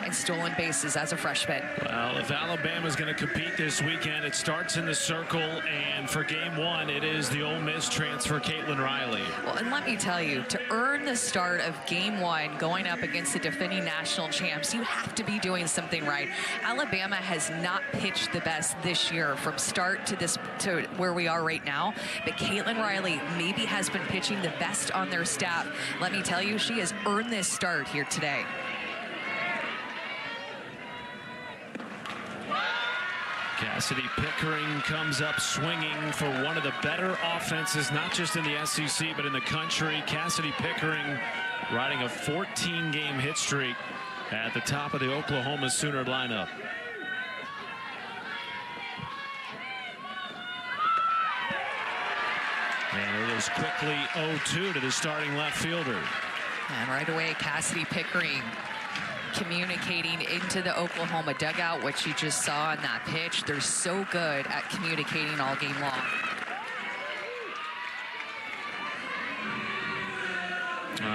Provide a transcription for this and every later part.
in stolen bases as a freshman. Well, if Alabama's going to compete this weekend, it starts in the circle, and for game one, it is the Ole Miss transfer, Caitlin Riley. Well, and let me tell you, to earn the start of game one going up against the defending national champs, you have to be doing something right. Alabama has not pitched the best this year from start to where we are right now, but Caitlin Riley maybe has been pitching the best on their staff. Let me tell you, she has earned this start here today. Cassidy Pickering comes up swinging for one of the better offenses, not just in the SEC, but in the country. Cassidy Pickering riding a 14-game hit streak at the top of the Oklahoma Sooner lineup. And it is quickly 0-2 to the starting left fielder. And right away, Cassidy Pickering communicating into the Oklahoma dugout, what you just saw in that pitch. They're so good at communicating all game long.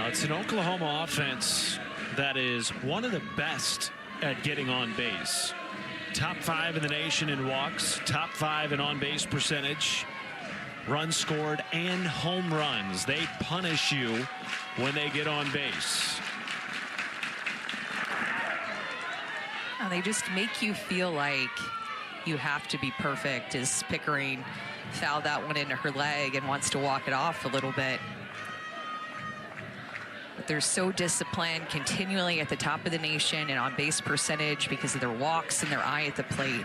It's an Oklahoma offense that is one of the best at getting on base. Top 5 in the nation in walks, top 5 in on-base percentage, runs scored, and home runs. They punish you when they get on base. They just make you feel like you have to be perfect, as Pickering fouled that one into her leg and wants to walk it off a little bit. But they're so disciplined, continually at the top of the nation and on base percentage because of their walks and their eye at the plate.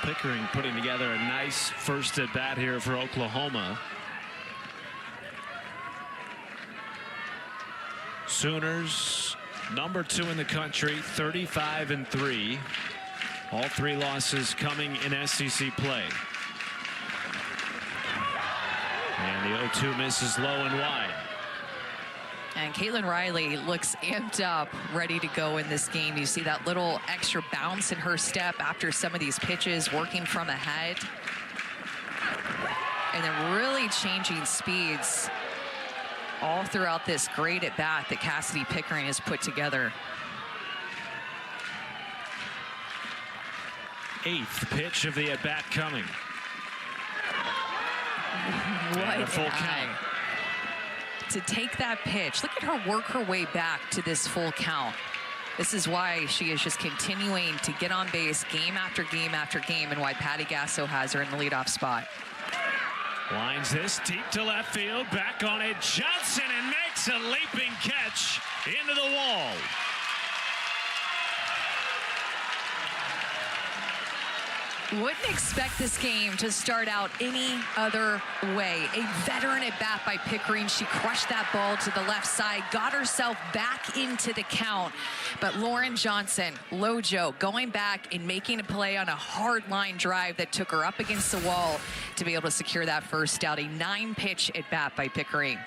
Pickering putting together a nice first at bat here for Oklahoma. Sooners number 2 in the country, 35-3. All 3 losses coming in SEC play. And the 0-2 misses low and wide. And Caitlin Riley looks amped up, ready to go in this game. You see that little extra bounce in her step after some of these pitches, working from ahead. And then really changing speeds all throughout this great at-bat that Cassidy Pickering has put together. 8th pitch of the at-bat coming. What a full count. To take that pitch, look at her work her way back to this full count. This is why she is just continuing to get on base game after game after game, and why Patty Gasso has her in the leadoff spot. Lines this deep to left field, back on it, Johnson, and makes a leaping catch into the wall. Wouldn't expect this game to start out any other way. A veteran at bat by Pickering. She crushed that ball to the left side, got herself back into the count. But Lauren Johnson, Lojo, going back and making a play on a hard line drive that took her up against the wall to be able to secure that first out. A 9-pitch at bat by Pickering.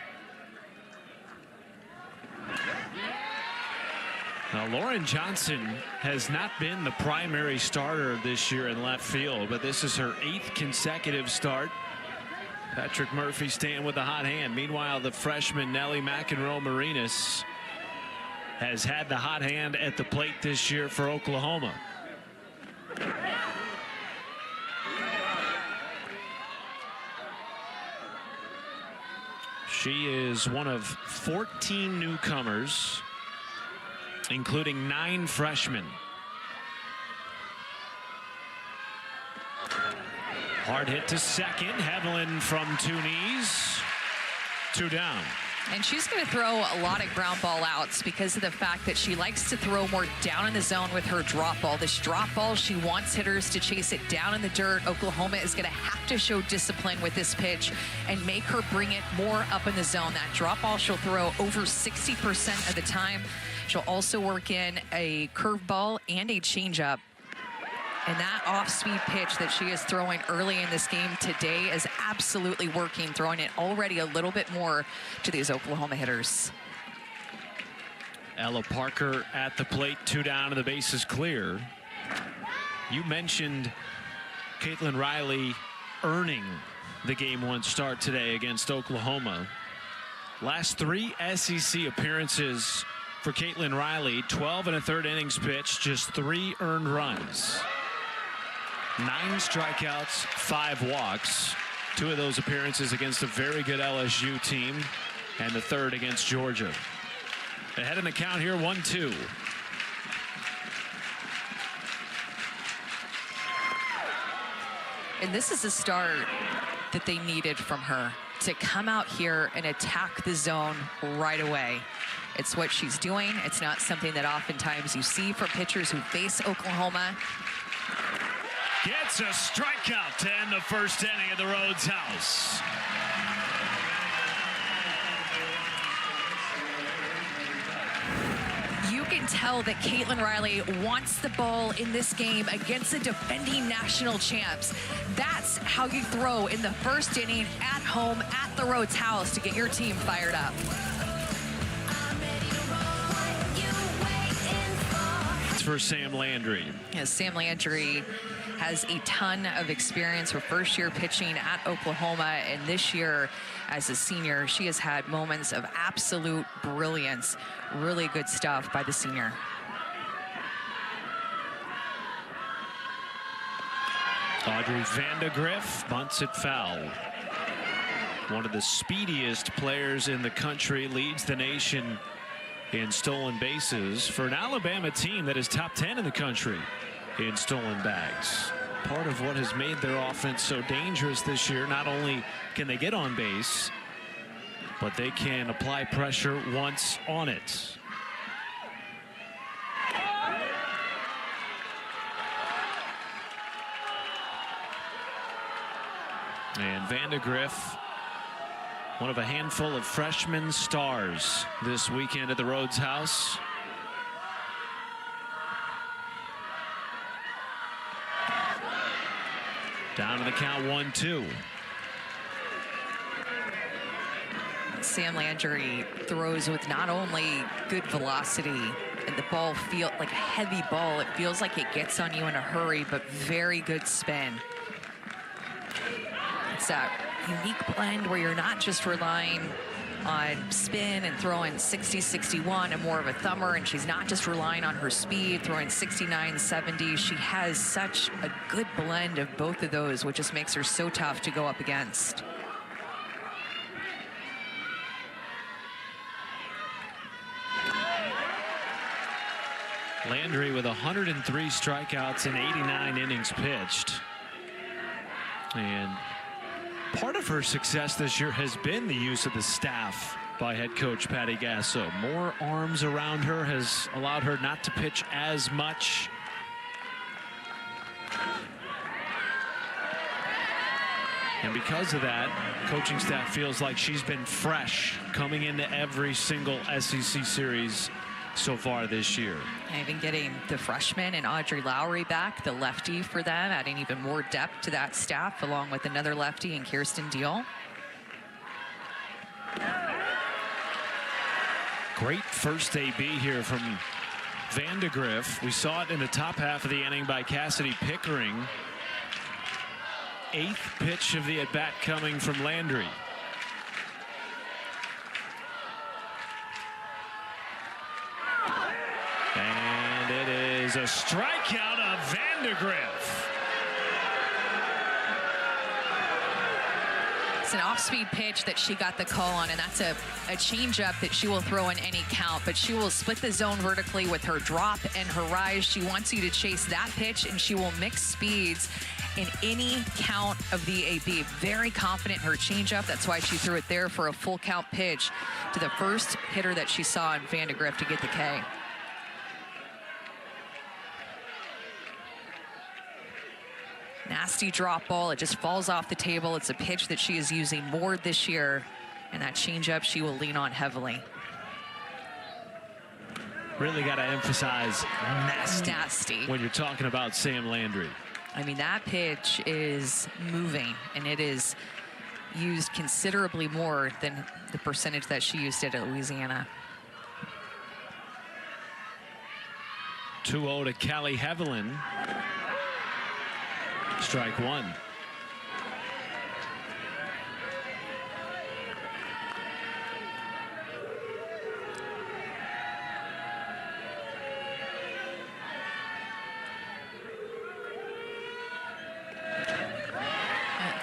Now, Lauren Johnson has not been the primary starter this year in left field, but this is her 8th consecutive start. Patrick Murphy staying with the hot hand. Meanwhile, the freshman Nellie McEnroe-Marinas has had the hot hand at the plate this year for Oklahoma. She is one of 14 newcomers, including 9 freshmen. Hard hit to second. Hevelin from 2 knees. 2 down. And she's going to throw a lot of ground ball outs because of the fact that she likes to throw more down in the zone with her drop ball. This drop ball, she wants hitters to chase it down in the dirt. Oklahoma is going to have to show discipline with this pitch and make her bring it more up in the zone. That drop ball she'll throw over 60% of the time. She'll also work in a curveball and a changeup. And that off-speed pitch that she is throwing early in this game today is absolutely working, throwing it already a little bit more to these Oklahoma hitters. Ella Parker at the plate, 2 down, and the base is clear. You mentioned Caitlin Riley earning the Game 1 start today against Oklahoma. Last 3 SEC appearances for Caitlin Riley, 12 1/3 innings pitched, just 3 earned runs. 9 strikeouts, 5 walks. 2 of those appearances against a very good LSU team, and the 3rd against Georgia. Ahead in the count here, 1-2. And this is a start that they needed from her, to come out here and attack the zone right away. It's what she's doing. It's not something that oftentimes you see from pitchers who face Oklahoma. Gets a strikeout to end the first inning at the Rhodes House. You can tell that Caitlin Riley wants the ball in this game against the defending national champs. That's how you throw in the first inning at home at the Rhodes House to get your team fired up. It's for Sam Landry. Yes, Sam Landry has a ton of experience for first-year pitching at Oklahoma, and this year as a senior, she has had moments of absolute brilliance. Really good stuff by the senior. Audrey Vandegrift bunts it foul. One of the speediest players in the country, leads the nation in stolen bases for an Alabama team that is top 10 in the country in stolen bags. Part of what has made their offense so dangerous this year, not only can they get on base, but they can apply pressure once on it. And Vandegrift, one of a handful of freshman stars this weekend at the Rhodes House. Down to the count, 1-2. Sam Landry throws with not only good velocity, and the ball feels like a heavy ball. It feels like it gets on you in a hurry, but very good spin. It's that unique blend where you're not just relying on spin and throwing 60-61 and more of a thumber, and she's not just relying on her speed, throwing 69-70. She has such a good blend of both of those, which just makes her so tough to go up against. Landry with 103 strikeouts in 89 innings pitched. And part of her success this year has been the use of the staff by head coach Patty Gasso. More arms around her has allowed her not to pitch as much. And because of that, coaching staff feels like she's been fresh coming into every single SEC series so far this year. Even getting the freshman and Audrey Lowry back, the lefty for them, adding even more depth to that staff, along with another lefty in Kirsten Deal. Great first AB here from Vandegrift. We saw it in the top half of the inning by Cassidy Pickering. 8th pitch of the at-bat coming from Landry. And it is a strikeout of Vandegrift. It's an off-speed pitch that she got the call on, and that's a changeup that she will throw in any count, but she will split the zone vertically with her drop and her rise. She wants you to chase that pitch, and she will mix speeds in any count of the AB. Very confident in her changeup. That's why she threw it there for a full count pitch to the first hitter that she saw in Vandegrift to get the K. Nasty drop ball. It just falls off the table. It's a pitch that she is using more this year, and that changeup she will lean on heavily. Really got to emphasize nasty when you're talking about Sam Landry. I mean, that pitch is moving, and it is used considerably more than the percentage that she used it at Louisiana. 2-0 to Callie Hevelin. Strike one.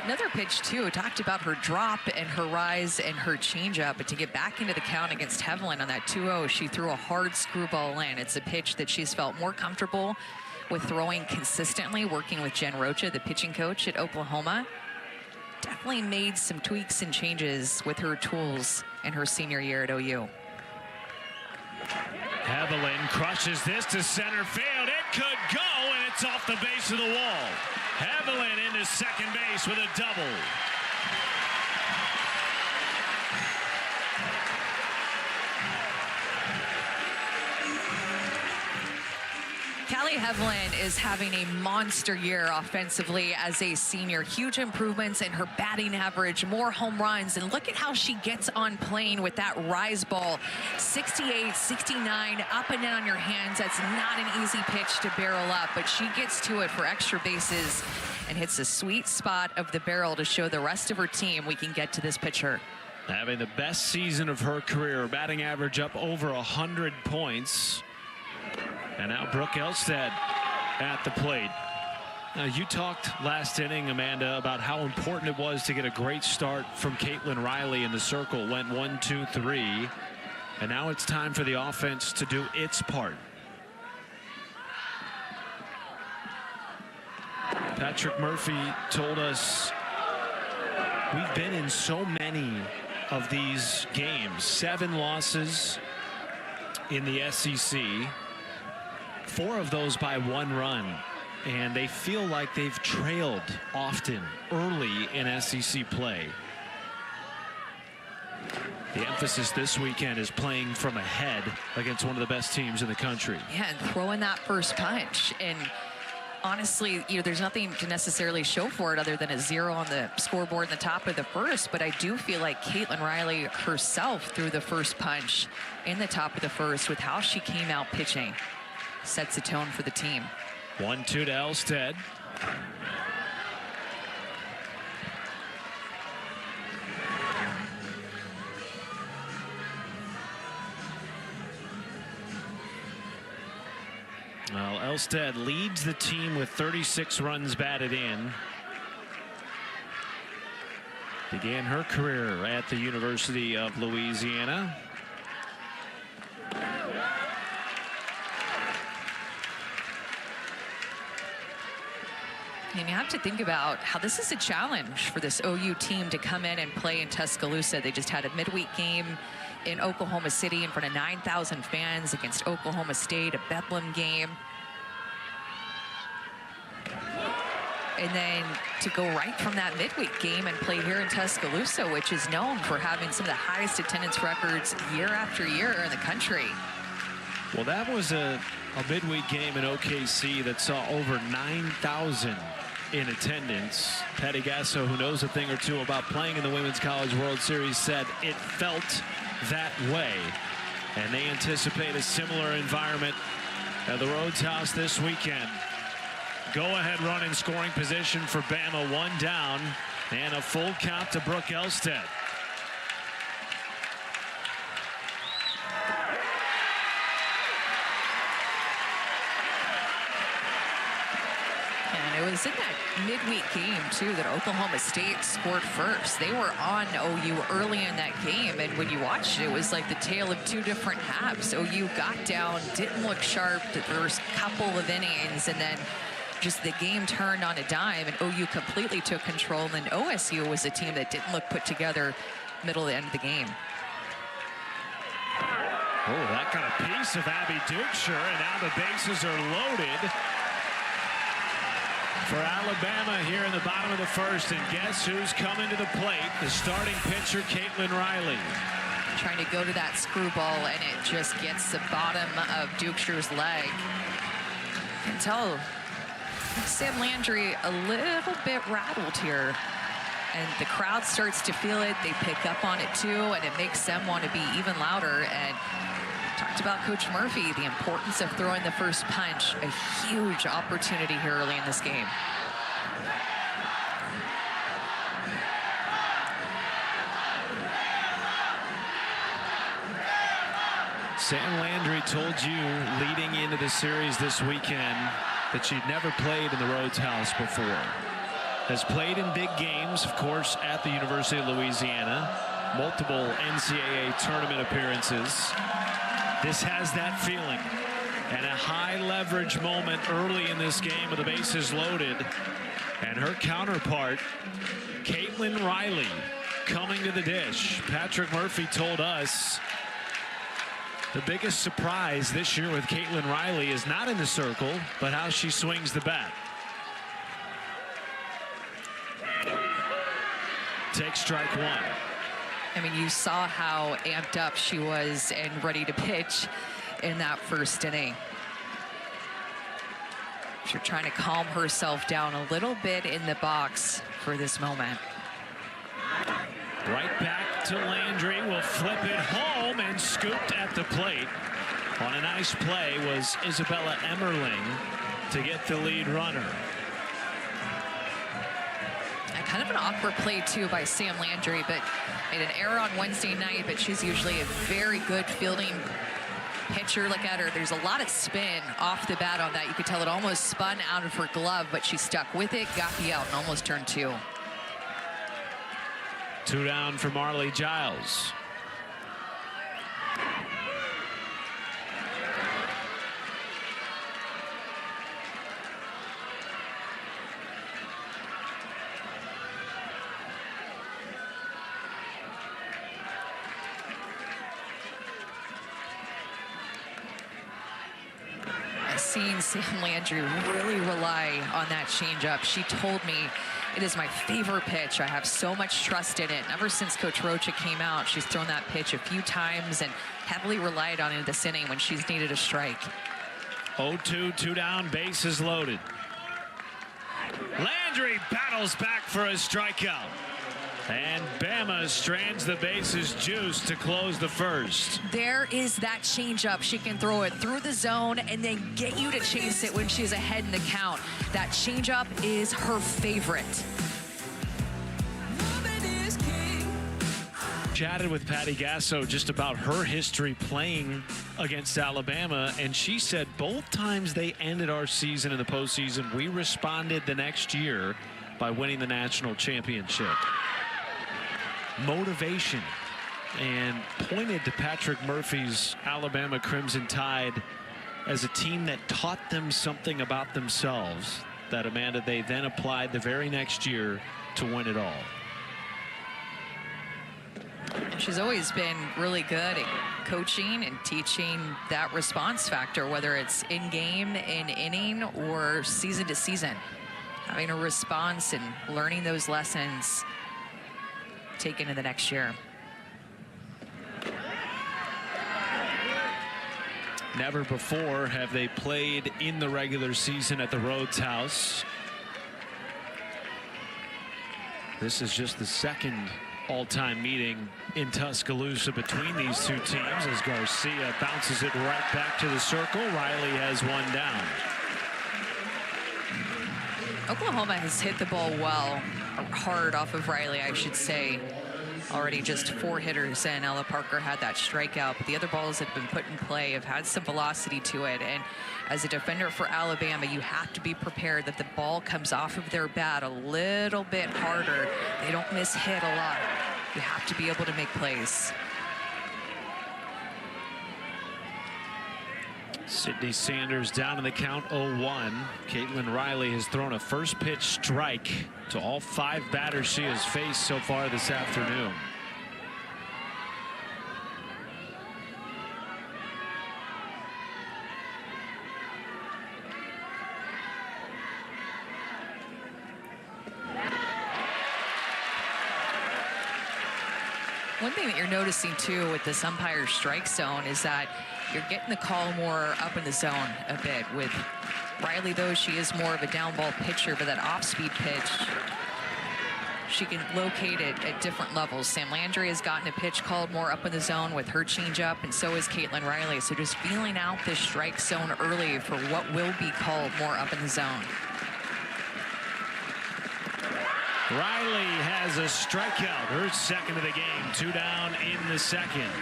Another pitch, too. Talked about her drop and her rise and her changeup, but to get back into the count against Heaviland on that 2-0, she threw a hard screwball in. It's a pitch that she's felt more comfortable with throwing consistently, working with Jen Rocha, the pitching coach at Oklahoma. Definitely made some tweaks and changes with her tools in her senior year at OU. Heaviland crushes this to center field. It could go, and it's off the base of the wall. Heaviland into second base with a double. Callie Heaviland is having a monster year offensively as a senior. Huge improvements in her batting average, more home runs, and look at how she gets on plane with that rise ball. 68, 69, up and in on your hands. That's not an easy pitch to barrel up, but she gets to it for extra bases and hits the sweet spot of the barrel to show the rest of her team we can get to this pitcher. Having the best season of her career, batting average up over 100 points. And now Brooke Elstead at the plate. You talked last inning, Amanda, about how important it was to get a great start from Caitlin Riley in the circle. Went 1, 2, 3. And now it's time for the offense to do its part. Patrick Murphy told us we've been in so many of these games. 7 losses in the SEC. 4 of those by 1 run, and they feel like they've trailed often early in SEC play. The emphasis this weekend is playing from ahead against one of the best teams in the country. Yeah, and throwing that first punch. And honestly, there's nothing to necessarily show for it other than a 0 on the scoreboard in the top of the first, but I do feel like Caitlin Riley herself threw the first punch in the top of the first with how she came out pitching. Sets the tone for the team. 1-2 to Elstead. Well, Elstead leads the team with 36 runs batted in. Began her career at the University of Louisiana. And you have to think about how this is a challenge for this OU team to come in and play in Tuscaloosa. They just had a midweek game in Oklahoma City in front of 9,000 fans against Oklahoma State, a Bedlam game. And then to go right from that midweek game and play here in Tuscaloosa, which is known for having some of the highest attendance records year after year in the country. Well, that was a midweek game in OKC that saw over 9,000 in attendance. Patty Gasso, who knows a thing or two about playing in the Women's College World Series, said it felt that way. And they anticipate a similar environment at the Rhodes House this weekend. Go-ahead run in scoring position for Bama, 1 down, and a full count to Brooke Elstead. And it was in that midweek game, too, that Oklahoma State scored first. They were on OU early in that game, and when you watched it, it was like the tale of 2 different halves. OU got down, didn't look sharp the first couple of innings, and then just the game turned on a dime, and OU completely took control. And then OSU was a team that didn't look put together middle to end of the game. Oh, that got a piece of Abby Dukeshire, and now the bases are loaded for Alabama here in the bottom of the first. And guess who's coming to the plate? The starting pitcher, Caitlin Riley. Trying to go to that screwball, and it just gets the bottom of Dukeshire's leg. You can tell Sam Landry a little bit rattled here, and the crowd starts to feel it. They pick up on it too, and it makes them want to be even louder. And talked about Coach Murphy, the importance of throwing the first punch. A huge opportunity here early in this game. Sam Landry told you leading into the series this weekend that she'd never played in the Rhodes House before. has played in big games, of course, at the University of Louisiana. Multiple NCAA tournament appearances. This has that feeling. And a high leverage moment early in this game with the bases loaded. And her counterpart, Caitlin Riley, coming to the dish. Patrick Murphy told us the biggest surprise this year with Caitlin Riley is not in the circle, but how she swings the bat. Take strike one. I mean, you saw how amped up she was and ready to pitch in that first inning. She's trying to calm herself down a little bit in the box for this moment. Right back to Landry, will flip it home and scooped at the plate. On a nice play was Isabella Emmerling to get the lead runner. Kind of an awkward play too by Sam Landry, but made an error on Wednesday night, but she's usually a very good fielding pitcher. Look at her, there's a lot of spin off the bat on that. You could tell it almost spun out of her glove, but she stuck with it, got the out, and almost turned two. 2 down for Marley Giles. Seen Sam Landry really rely on that changeup. She told me it is my favorite pitch. I have so much trust in it. Ever since Coach Rocha came out, she's thrown that pitch a few times and heavily relied on it this inning when she's needed a strike. 0-2, 2 down, bases loaded. Landry battles back for a strikeout. And Bama strands the bases juice to close the first. There is that changeup. She can throw it through the zone and then get you to chase it when she's ahead in the count. That changeup is her favorite. Chatted with Patty Gasso just about her history playing against Alabama, and she said both times they ended our season in the postseason, we responded the next year by winning the national championship. Motivation, and pointed to Patrick Murphy's Alabama Crimson Tide as a team that taught them something about themselves that, Amanda, they then applied the very next year to win it all. She's always been really good at coaching and teaching that response factor, whether it's in game, in inning, or season to season. Having a response and learning those lessons taken to the next year. Never before have they played in the regular season at the Rhodes House. This is just the second all-time meeting in Tuscaloosa between these two teams as Garcia bounces it right back to the circle. Riley has one down. Oklahoma has hit the ball well, hard off of Riley, I should say. Already just 4 hitters, and Ella Parker had that strikeout, but the other balls that have been put in play have had some velocity to it. And as a defender for Alabama, you have to be prepared that the ball comes off of their bat a little bit harder. They don't miss hit a lot. You have to be able to make plays. Sydney Sanders down in the count, 0-1. Caitlin Riley has thrown a first pitch strike to all 5 batters she has faced so far this afternoon. One thing that you're noticing too with this umpire strike zone is that you're getting the call more up in the zone a bit. With Riley, though, she is more of a down ball pitcher, but that off-speed pitch, she can locate it at different levels. Sam Landry has gotten a pitch called more up in the zone with her changeup, and so is Caitlin Riley. So just feeling out this strike zone early for what will be called more up in the zone. Riley has a strikeout, her second of the game. 2 down in the second.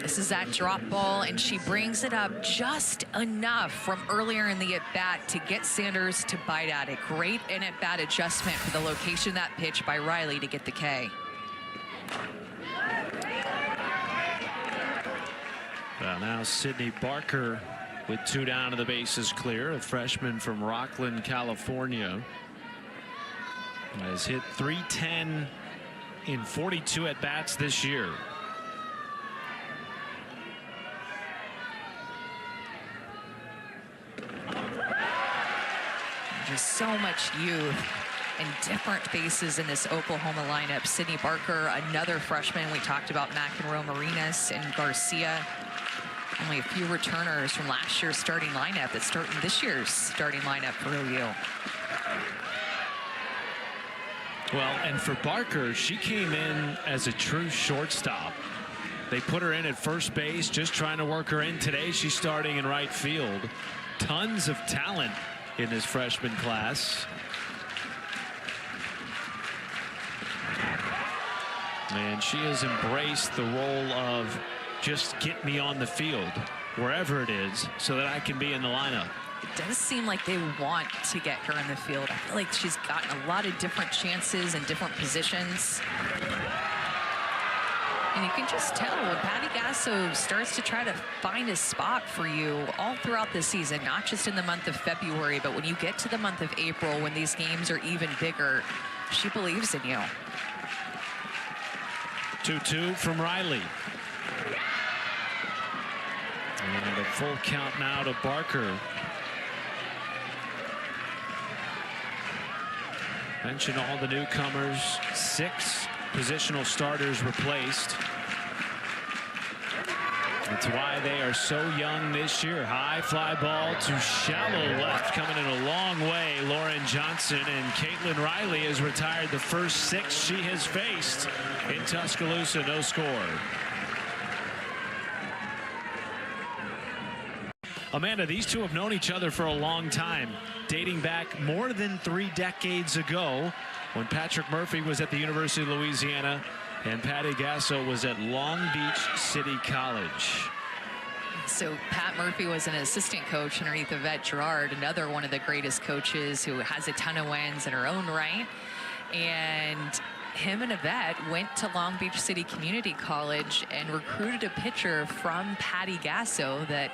This is that drop ball, and she brings it up just enough from earlier in the at-bat to get Sanders to bite at it. Great in-at-bat adjustment for the location of that pitch by Riley to get the K. Well, now Sydney Barker with 2 down and the bases clear, a freshman from Rockland, California. Has hit .310 in 42 at-bats this year. Just so much youth and different faces in this Oklahoma lineup. Sydney Barker, another freshman. We talked about McEnroe, Marinas, and Garcia. Only a few returners from last year's starting lineup that start in this year's starting lineup for OU. Well, and for Barker, she came in as a true shortstop. They put her in at first base, just trying to work her in. Today, she's starting in right field. Tons of talent in this freshman class. And she has embraced the role of just get me on the field, wherever it is, so that I can be in the lineup. It does seem like they want to get her in the field. I feel like she's gotten a lot of different chances in different positions. And you can just tell when Patty Gasso starts to try to find a spot for you all throughout the season, not just in the month of February, but when you get to the month of April, when these games are even bigger, she believes in you. 2-2 from Riley. And a full count now to Barker. Mention all the newcomers, 6 positional starters replaced. That's why they are so young this year. High fly ball to shallow left, coming in a long way. Lauren Johnson, and Caitlin Riley has retired the first 6 she has faced in Tuscaloosa. No score. Amanda, these two have known each other for a long time, dating back more than 3 decades ago when Patrick Murphy was at the University of Louisiana and Patty Gasso was at Long Beach City College. So Pat Murphy was an assistant coach underneath Yvette Gerard, another one of the greatest coaches who has a ton of wins in her own right. And him and Yvette went to Long Beach City Community College and recruited a pitcher from Patty Gasso that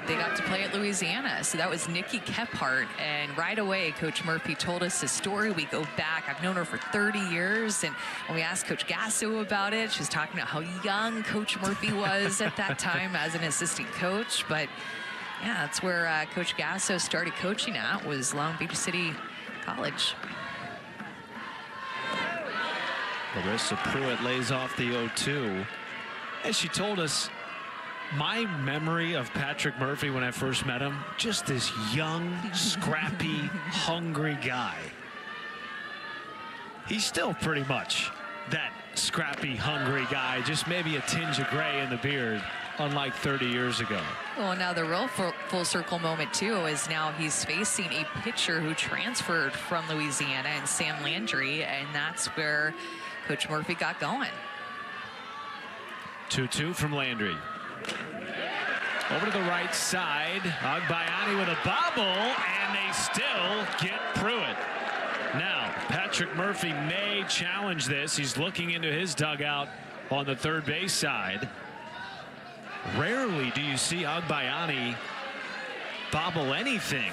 they got to play at Louisiana. So that was Nikki Kephart. And right away, Coach Murphy told us the story. We go back. I've known her for 30 years. And when we asked Coach Gasso about it, she was talking about how young Coach Murphy was at that time as an assistant coach. But yeah, that's where Coach Gasso started coaching at, was Long Beach City College. Larissa Pruitt lays off the 0-2. As she told us, my memory of Patrick Murphy when I first met him, just this young, scrappy, hungry guy. He's still pretty much that scrappy, hungry guy, just maybe a tinge of gray in the beard, unlike 30 years ago. Well, now the real full circle moment, too, is now he's facing a pitcher who transferred from Louisiana, and Sam Landry, and that's where Coach Murphy got going. 2-2 from Landry. Over to the right side, Agbayani with a bobble, and they still get Pruitt. Now, Patrick Murphy may challenge this. He's looking into his dugout on the third base side. Rarely do you see Agbayani bobble anything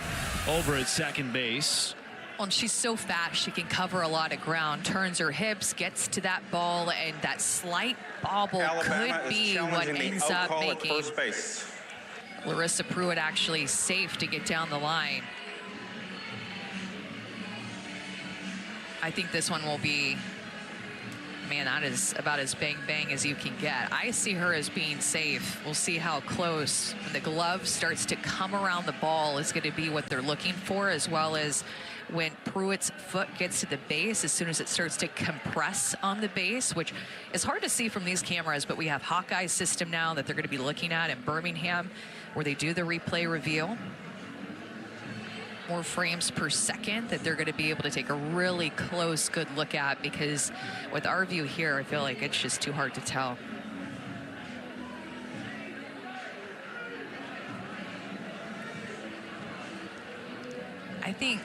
over at second base. Well, and she's so fast, she can cover a lot of ground, turns her hips, gets to that ball, and that slight bobble could be what ends up making Larissa Pruitt actually safe to get down the line. I think this one will be, man, that is about as bang as you can get. I see her as being safe. We'll see how close. When the glove starts to come around the ball is going to be what they're looking for, as well as when Pruitt's foot gets to the base, as soon as it starts to compress on the base, which is hard to see from these cameras, but we have Hawkeye system now that they're going to be looking at in Birmingham, where they do the replay review. more frames per second that they're going to be able to take a really close, good look at, because with our view here, I feel like it's just too hard to tell.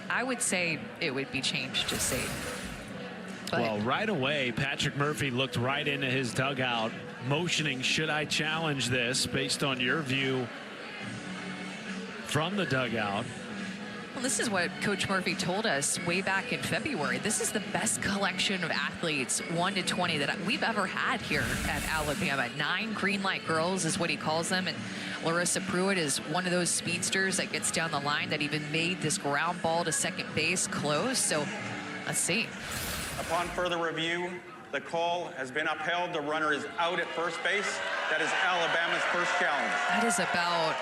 I would say it would be changed to safe. But well, right away, Patrick Murphy looked right into his dugout, motioning, should I challenge this, based on your view from the dugout. Well, this is what Coach Murphy told us way back in February. This is the best collection of athletes, 1 to 20, that we've ever had here at Alabama. 9 green light girls is what he calls them. And Larissa Pruitt is one of those speedsters that gets down the line that even made this ground ball to second base close. So let's see. Upon further review, the call has been upheld. The runner is out at first base. That is Alabama's first challenge. That is about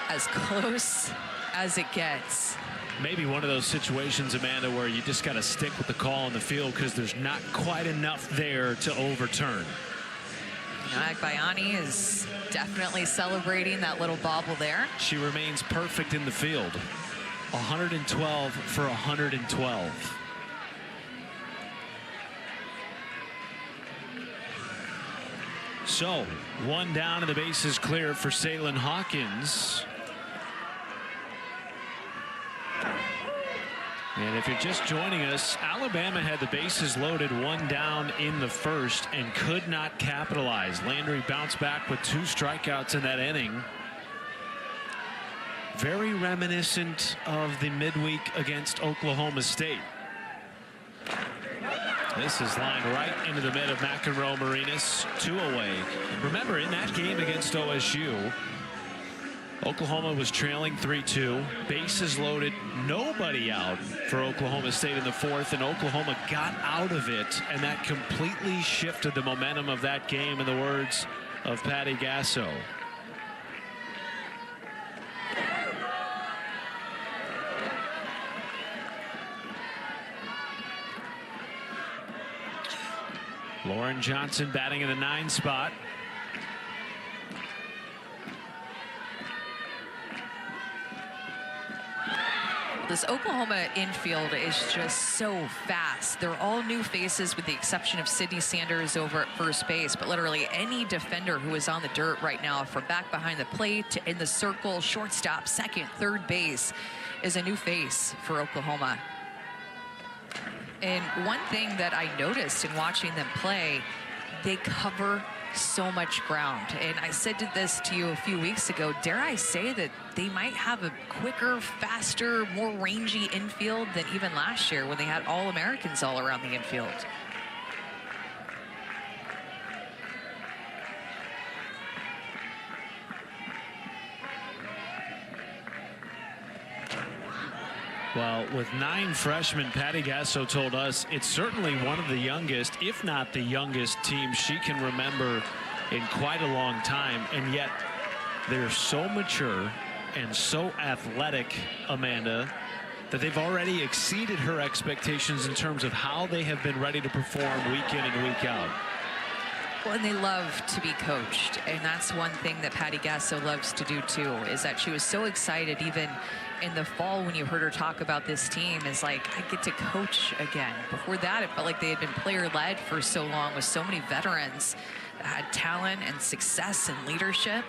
as close as it gets. Maybe one of those situations, Amanda, where you just got to stick with the call on the field because there's not quite enough there to overturn. Agbayani is definitely celebrating that little bobble there. She remains perfect in the field. 112 for 112. So, 1 down and the base is clear for Salin Hawkins. And if you're just joining us, Alabama had the bases loaded, 1 down in the first and could not capitalize. Landry bounced back with 2 strikeouts in that inning. Very reminiscent of the midweek against Oklahoma State. This is lined right into the mid of McEnroe Marinas, 2 away. Remember, in that game against OSU, Oklahoma was trailing 3-2, bases loaded, nobody out for Oklahoma State in the 4th, and Oklahoma got out of it, and that completely shifted the momentum of that game, in the words of Patty Gasso. Lauren Johnson batting in the 9 spot. This Oklahoma infield is just so fast. They're all new faces with the exception of Sydney Sanders over at first base. But literally any defender who is on the dirt right now, from back behind the plate to in the circle, shortstop, second, third base, is a new face for Oklahoma. And one thing that I noticed in watching them play, they cover so much ground. And I said this to you a few weeks ago, dare I say that they might have a quicker, faster, more rangy infield than even last year when they had All-Americans all around the infield. Well, with 9 freshmen, Patty Gasso told us it's certainly one of the youngest, if not the youngest team she can remember in quite a long time. And yet they're so mature and so athletic, Amanda, that they've already exceeded her expectations in terms of how they have been ready to perform week in and week out. Well, and they love to be coached. And that's one thing that Patty Gasso loves to do too, is that she was so excited even in the fall when you heard her talk about this team, is like, I get to coach again. Before that, it felt like they had been player-led for so long with so many veterans that had talent and success and leadership.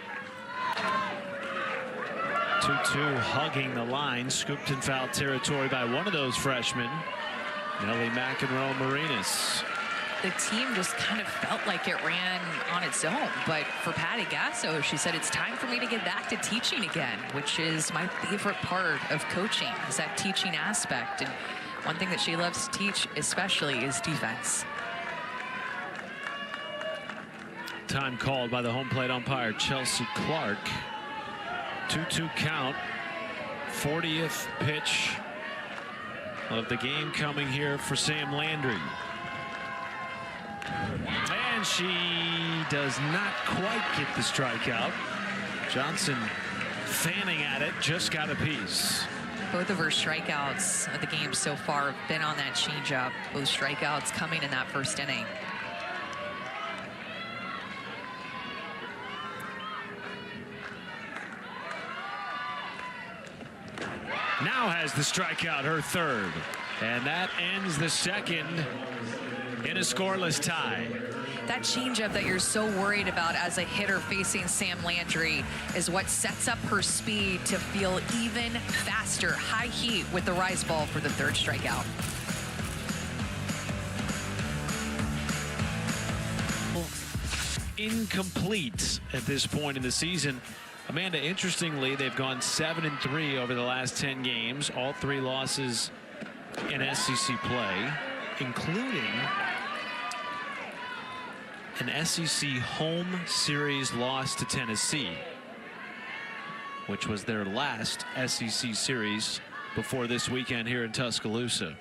2-2 hugging the line, scooped in foul territory by one of those freshmen, Nellie McEnroe Marinas. The team just kind of felt like it ran on its own. But for Patty Gasso, she said, it's time for me to get back to teaching again, which is my favorite part of coaching, is that teaching aspect. And one thing that she loves to teach especially is defense. Time called by the home plate umpire, Chelsea Clark. 2-2 count. 40th pitch of the game coming here for Sam Landry. And she does not quite get the strikeout. Johnson fanning at it, just got a piece. Both of her strikeouts of the game so far have been on that changeup. Both strikeouts coming in that first inning. now has the strikeout, her third. And that ends the second in a scoreless tie. That changeup that you're so worried about as a hitter facing Sam Landry is what sets up her speed to feel even faster. High heat with the rise ball for the third strikeout. Incomplete at this point in the season. Amanda, interestingly, they've gone 7-3 over the last 10 games, all 3 losses in SEC play, including an SEC home series loss to Tennessee, which was their last SEC series before this weekend here in Tuscaloosa.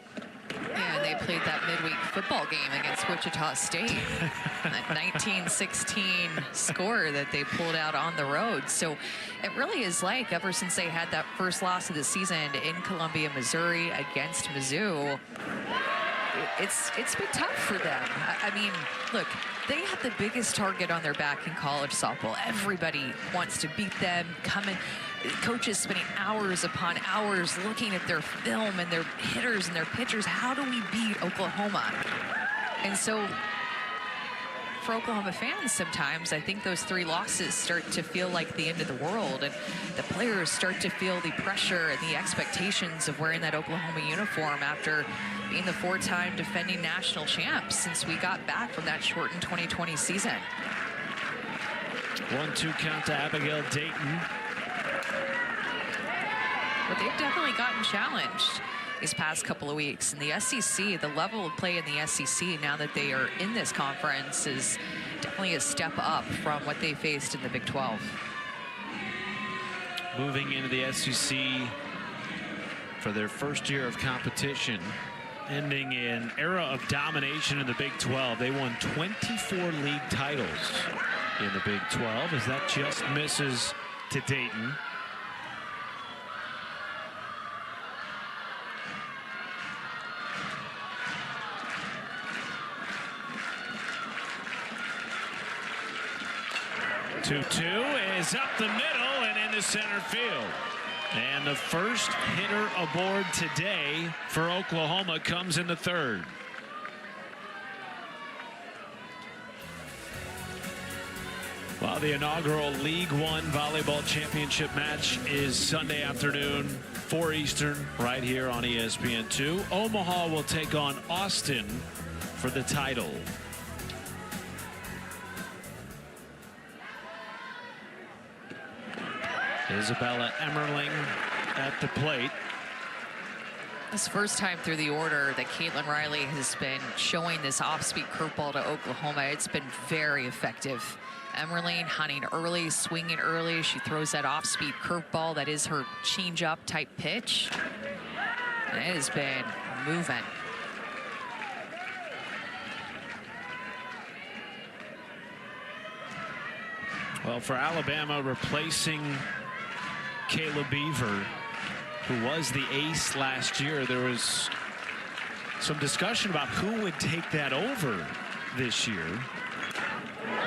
Yeah, they played that midweek football game against Wichita State. That 19-16 score that they pulled out on the road. So it really is like ever since they had that first loss of the season in Columbia, Missouri against Mizzou, it's been tough for them. I mean, look, they have the biggest target on their back in college softball. Everybody wants to beat them, coaches spending hours upon hours looking at their film and their hitters and their pitchers. How do we beat Oklahoma? And so for Oklahoma fans, sometimes I think those 3 losses start to feel like the end of the world, and the players start to feel the pressure and the expectations of wearing that Oklahoma uniform after being the 4-time defending national champs since we got back from that shortened 2020 season. 1-2 count to Abigail Dayton. But they've definitely gotten challenged these past couple of weeks. In the SEC, the level of play in the SEC now that they are in this conference is definitely a step up from what they faced in the Big 12. Moving into the SEC for their first year of competition, ending an era of domination in the Big 12. They won 24 league titles in the Big 12 as that just misses to Dayton. Two is up the middle and into center field. And the first hitter aboard today for Oklahoma comes in the third. Well, the inaugural League One Volleyball Championship match is Sunday afternoon, 4 Eastern, right here on ESPN2. Omaha will take on Austin for the title. Isabella Emmerling at the plate. This first time through the order that Caitlin Riley has been showing this off-speed curveball to Oklahoma. It's been very effective. Emmerling hunting early, swinging early. She throws that off-speed curveball. That is her change-up type pitch. And it has been moving. Well, for Alabama, replacing Kayla Beaver, who was the ace last year, there was some discussion about who would take that over this year.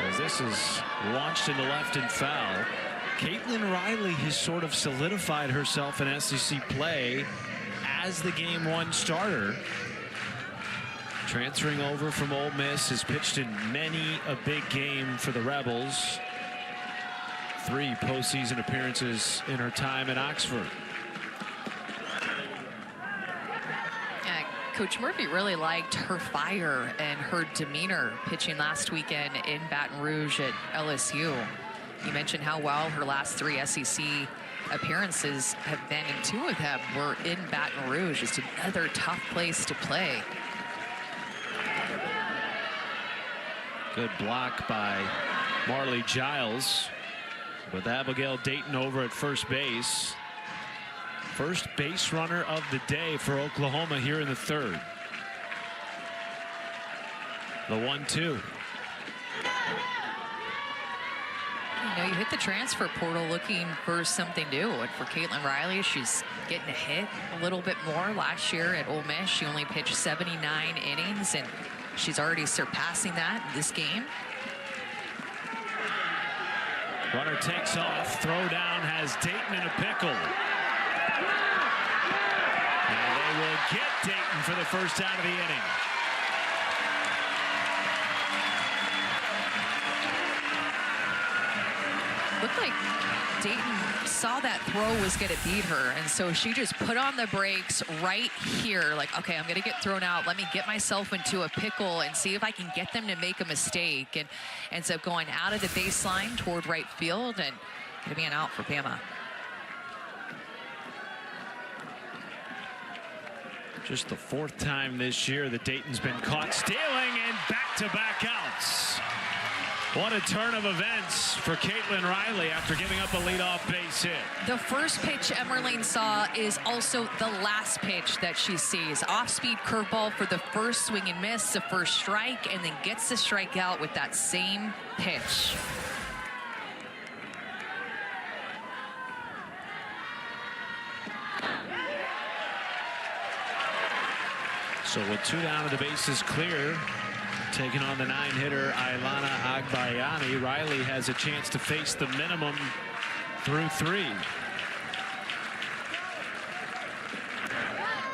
As this is launched into left and foul. Caitlin Riley has sort of solidified herself in SEC play as the Game 1 starter. Transferring over from Ole Miss, has pitched in many a big game for the Rebels. 3 postseason appearances in her time in Oxford. Coach Murphy really liked her fire and her demeanor pitching last weekend in Baton Rouge at LSU. You mentioned how well her last 3 SEC appearances have been, and 2 of them were in Baton Rouge. Just another tough place to play. Good block by Marley Giles, with Abigail Dayton over at first base. First base runner of the day for Oklahoma here in the third. The 1-2. You know, you hit the transfer portal looking for something new. And for Caitlin Riley, she's getting a hit a little bit more. Last year at Ole Miss, she only pitched 79 innings, and she's already surpassing that in this game. Runner takes off. Throw down has Dayton in a pickle. get Dayton for the first out of the inning. Looked like Dayton saw that throw was going to beat her, and so she just put on the brakes right here. Like, okay, I'm going to get thrown out. Let me get myself into a pickle and see if I can get them to make a mistake. And ends up going out of the baseline toward right field, and going to be an out for Bama. Just the fourth time this year that Dayton's been caught stealing, and back-to-back outs. What a turn of events for Caitlin Riley after giving up a leadoff base hit. The first pitch Emerling saw is also the last pitch that she sees. Off-speed curveball for the first swing and miss, the first strike, and then gets the strikeout with that same pitch. So with 2 down and the bases clear, taking on the 9-hitter Ailana Agbayani, Riley has a chance to face the minimum through 3.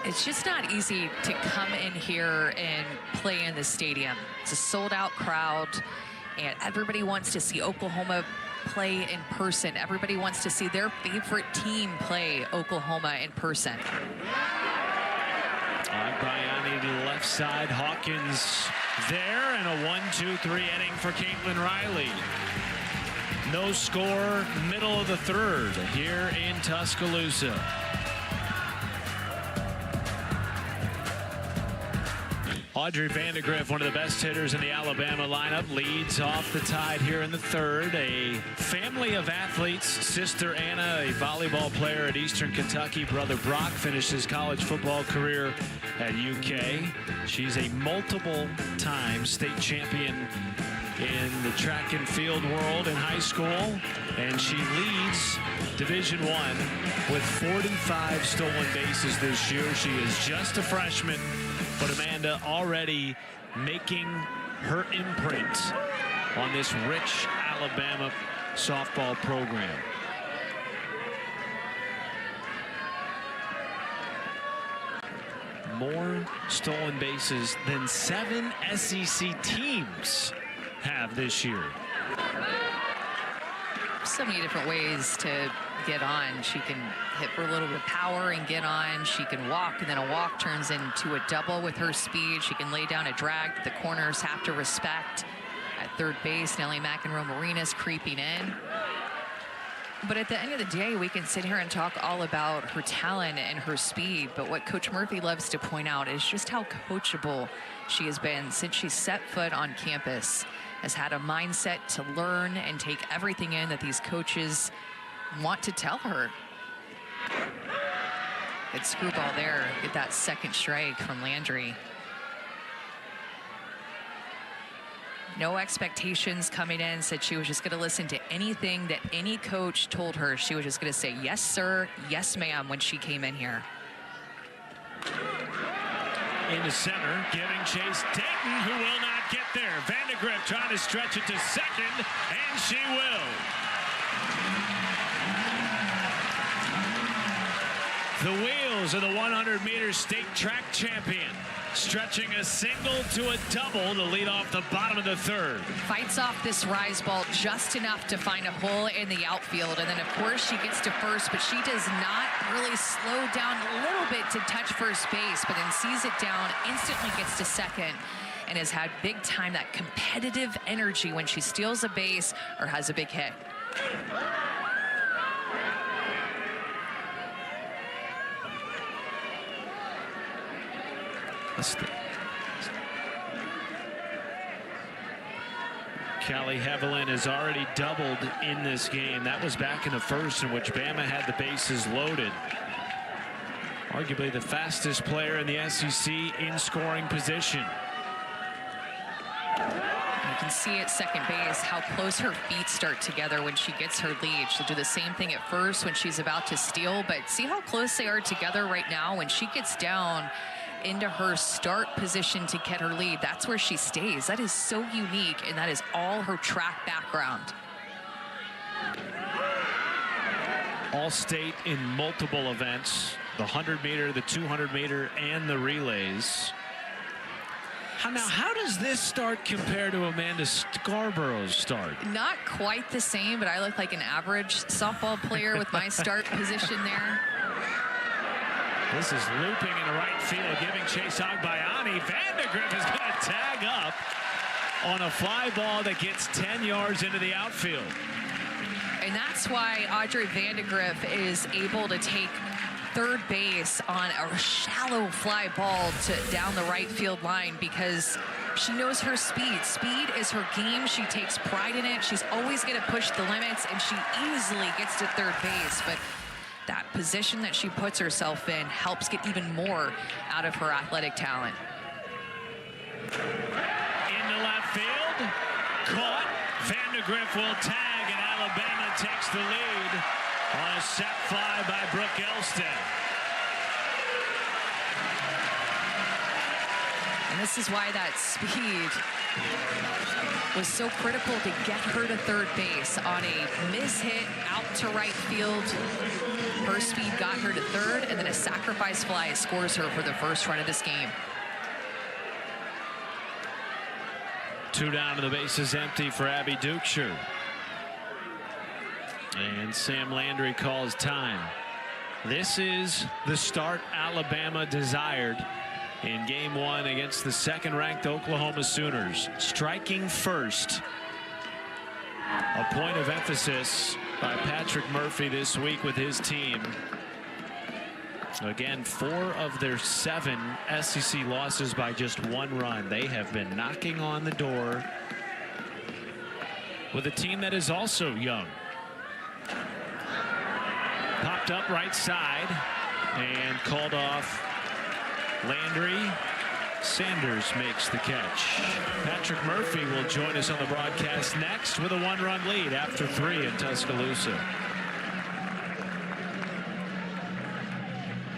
It's just not easy to come in here and play in the stadium. It's a sold-out crowd, and everybody wants to see Oklahoma play in person. Everybody wants to see their favorite team play Oklahoma in person. Agbayani to the left side, Hawkins there, and a 1-2-3 inning for Caitlin Riley. No score, middle of the third here in Tuscaloosa. Audrey Vandegrift, one of the best hitters in the Alabama lineup, leads off the Tide here in the third. A family of athletes. Sister Anna, a volleyball player at Eastern Kentucky. Brother Brock finished his college football career at UK. She's a multiple-time state champion in the track and field world in high school, and she leads Division I with 45 stolen bases this year. She is just a freshman, but Amanda already making her imprint on this rich Alabama softball program. More stolen bases than 7 SEC teams have this year. So many different ways to get on. She can hit for a little bit of power and get on. She can walk, and then a walk turns into a double with her speed. She can lay down a drag that the corners have to respect. At third base, Nellie McEnroe-Marinas creeping in. But at the end of the day, we can sit here and talk all about her talent and her speed. But what Coach Murphy loves to point out is just how coachable she has been since she set foot on campus. Has had a mindset to learn and take everything in that these coaches want to tell her. Good screwball there. Get that second strike from Landry. No expectations coming in. Said she was just going to listen to anything that any coach told her. She was just going to say, yes, sir, yes, ma'am, when she came in here. Into center, giving chase. Dayton, who will not get there. Vandegrift trying to stretch it to second, and she will. The wheels of the 100-meter state track champion, stretching a single to a double to lead off the bottom of the third. Fights off this rise ball just enough to find a hole in the outfield, and then of course she gets to first, but she does not really slow down a little bit to touch first base, but then sees it down, instantly gets to second, and has had big time, that competitive energy when she steals a base or has a big hit. Callie Hevelin has already doubled in this game. That was back in the first, in which Bama had the bases loaded. Arguably the fastest player in the SEC in scoring position. You can see at second base how close her feet start together when she gets her lead. She'll do the same thing at first when she's about to steal, but see how close they are together right now. When she gets down into her start position to get her lead, that's where she stays. That is so unique, and that is all her track background. All-state in multiple events. the 100-meter, the 200-meter, and the relays. How does this start compare to Amanda Scarborough's start? Not quite the same, but I look like an average softball player with my start position there. This is looping in the right field, giving chase on by Ani. Vandegrift is going to tag up on a fly ball that gets 10 yards into the outfield. And that's why Audrey Vandegrift is able to take third base on a shallow fly ball to down the right field line, because she knows her speed. Speed is her game. She takes pride in it. She's always going to push the limits, and she easily gets to third base. But that position that she puts herself in helps get even more out of her athletic talent. Into left field, caught. Vandegrift will tag, and Alabama takes the lead on a set fly by Brooke Elston. And this is why that speed was so critical to get her to third base. On a miss hit out to right field, her speed got her to third, and then a sacrifice fly scores her for the first run of this game. 2 down, and the base is empty for Abby Dukeshire. And Sam Landry calls time. This is the start Alabama desired in game 1 against the second-ranked Oklahoma Sooners. Striking first. A point of emphasis by Patrick Murphy this week with his team. Again, 4 of their 7 SEC losses by just 1 run. They have been knocking on the door with a team that is also young. Popped up right side and called off. Landry. Sanders makes the catch. Patrick Murphy will join us on the broadcast next with a 1-run lead after 3 in Tuscaloosa.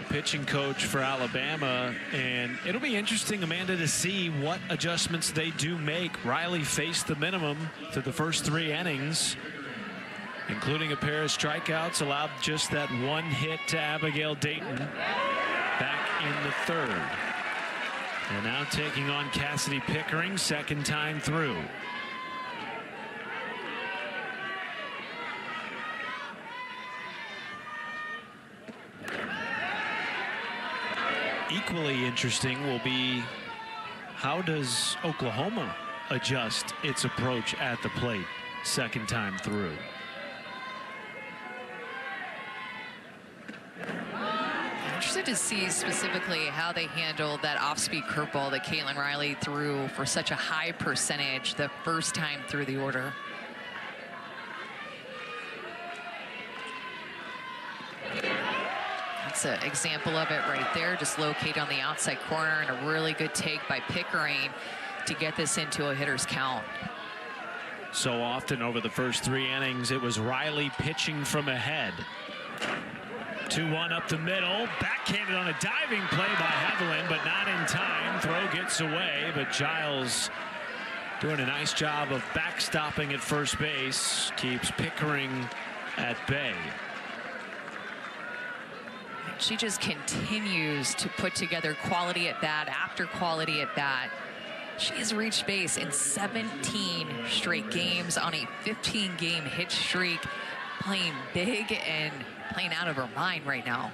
Pitching coach for Alabama, and it'll be interesting, Amanda, to see what adjustments they do make. Riley faced the minimum through the first 3 innings, including a pair of strikeouts, allowed just that 1 hit to Abigail Dayton back in the 3rd. And now taking on Cassidy Pickering, second time through. Equally interesting will be, how does Oklahoma adjust its approach at the plate second time through? Interested to see specifically how they handle that off-speed curveball that Caitlin Riley threw for such a high percentage the first time through the order. That's an example of it right there, just located on the outside corner, and a really good take by Pickering to get this into a hitter's count. So often over the first 3 innings, it was Riley pitching from ahead. 2-1 up the middle, backhanded on a diving play by Hevelin, but not in time. Throw gets away, but Giles doing a nice job of backstopping at first base, keeps Pickering at bay. She just continues to put together quality at bat after quality at bat. She's reached base in 17 straight games on a 15-game hit streak, playing big and playing out of her mind right now.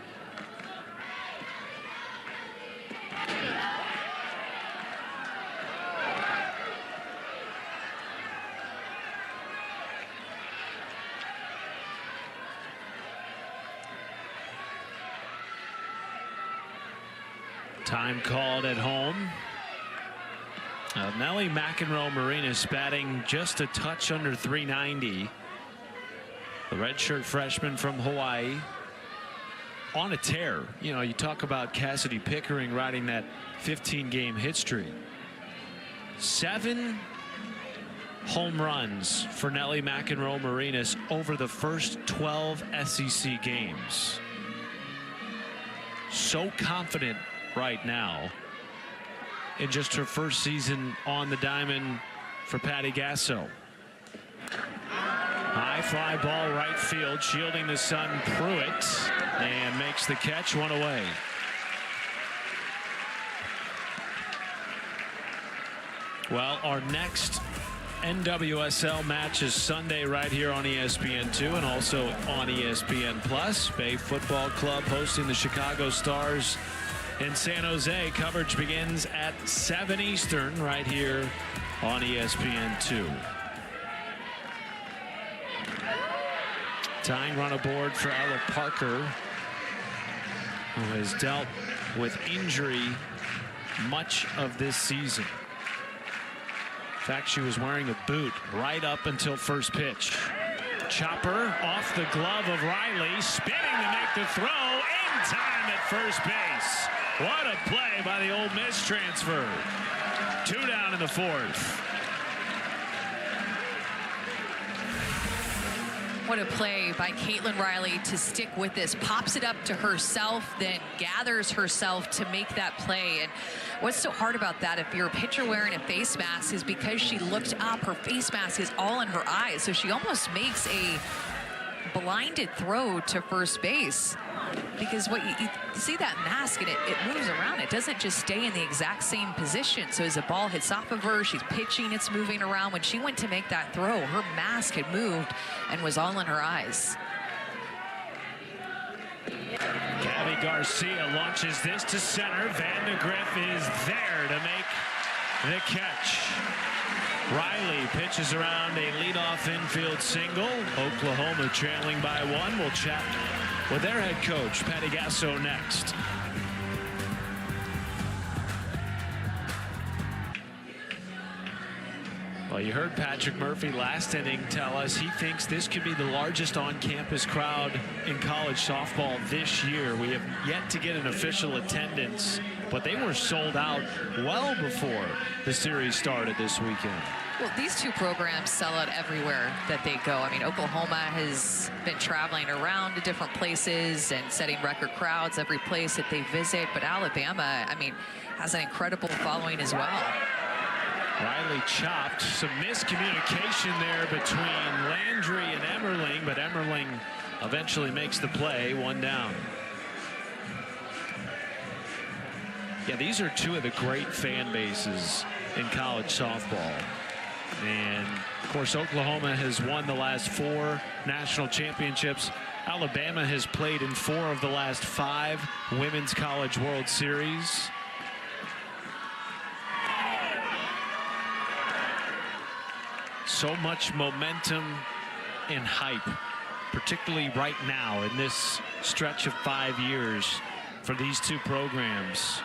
Time called at home. Nellie McEnroe-Marinas batting just a touch under 390. The redshirt freshman from Hawaii on a tear. You know, you talk about Cassidy Pickering riding that 15-game hit streak. 7 home runs for Nellie McEnroe-Marinas over the first 12 SEC games. So confident right now in just her first season on the diamond for Patty Gasso. High fly ball right field, shielding the sun. Pruitt and makes the catch, one away. Well, our next NWSL match is Sunday right here on ESPN2 and also on ESPN+. Bay Football Club hosting the Chicago Stars in San Jose. Coverage begins at 7 Eastern right here on ESPN2. Tying run aboard for Ella Parker, who has dealt with injury much of this season. In fact, she was wearing a boot right up until first pitch. Chopper off the glove of Riley, spinning to make the throw in time at first base. What a play by the Ole Miss transfer. 2 down in the 4th. What a play by Caitlin Riley to stick with this. Pops it up to herself, then gathers herself to make that play. And what's so hard about that, if you're a pitcher wearing a face mask, is because she looked up, her face mask is all in her eyes. So she almost makes a blinded throw to first base. Because what you see that mask and it moves around. It doesn't just stay in the exact same position. So as the ball hits off of her, she's pitching, it's moving around. When she went to make that throw, her mask had moved and was all in her eyes. Gabby Garcia launches this to center. Vandegrift is there to make the catch. Riley pitches around a leadoff infield single. Oklahoma trailing by 1. We'll chat with their head coach, Patty Gasso, next. Well, you heard Patrick Murphy last inning tell us he thinks this could be the largest on-campus crowd in college softball this year. We have yet to get an official attendance, but they were sold out well before the series started this weekend. Well, these two programs sell out everywhere that they go. I mean, Oklahoma has been traveling around to different places and setting record crowds every place that they visit. But Alabama, I mean, has an incredible following as well. Riley chopped. Some miscommunication there between Landry and Emmerling, but Emmerling eventually makes the play, 1 down. Yeah, these are two of the great fan bases in college softball. And of course, Oklahoma has won the last 4 national championships. Alabama has played in 4 of the last 5 Women's College World Series. So much momentum and hype, particularly right now in this stretch of 5 years for these two programs,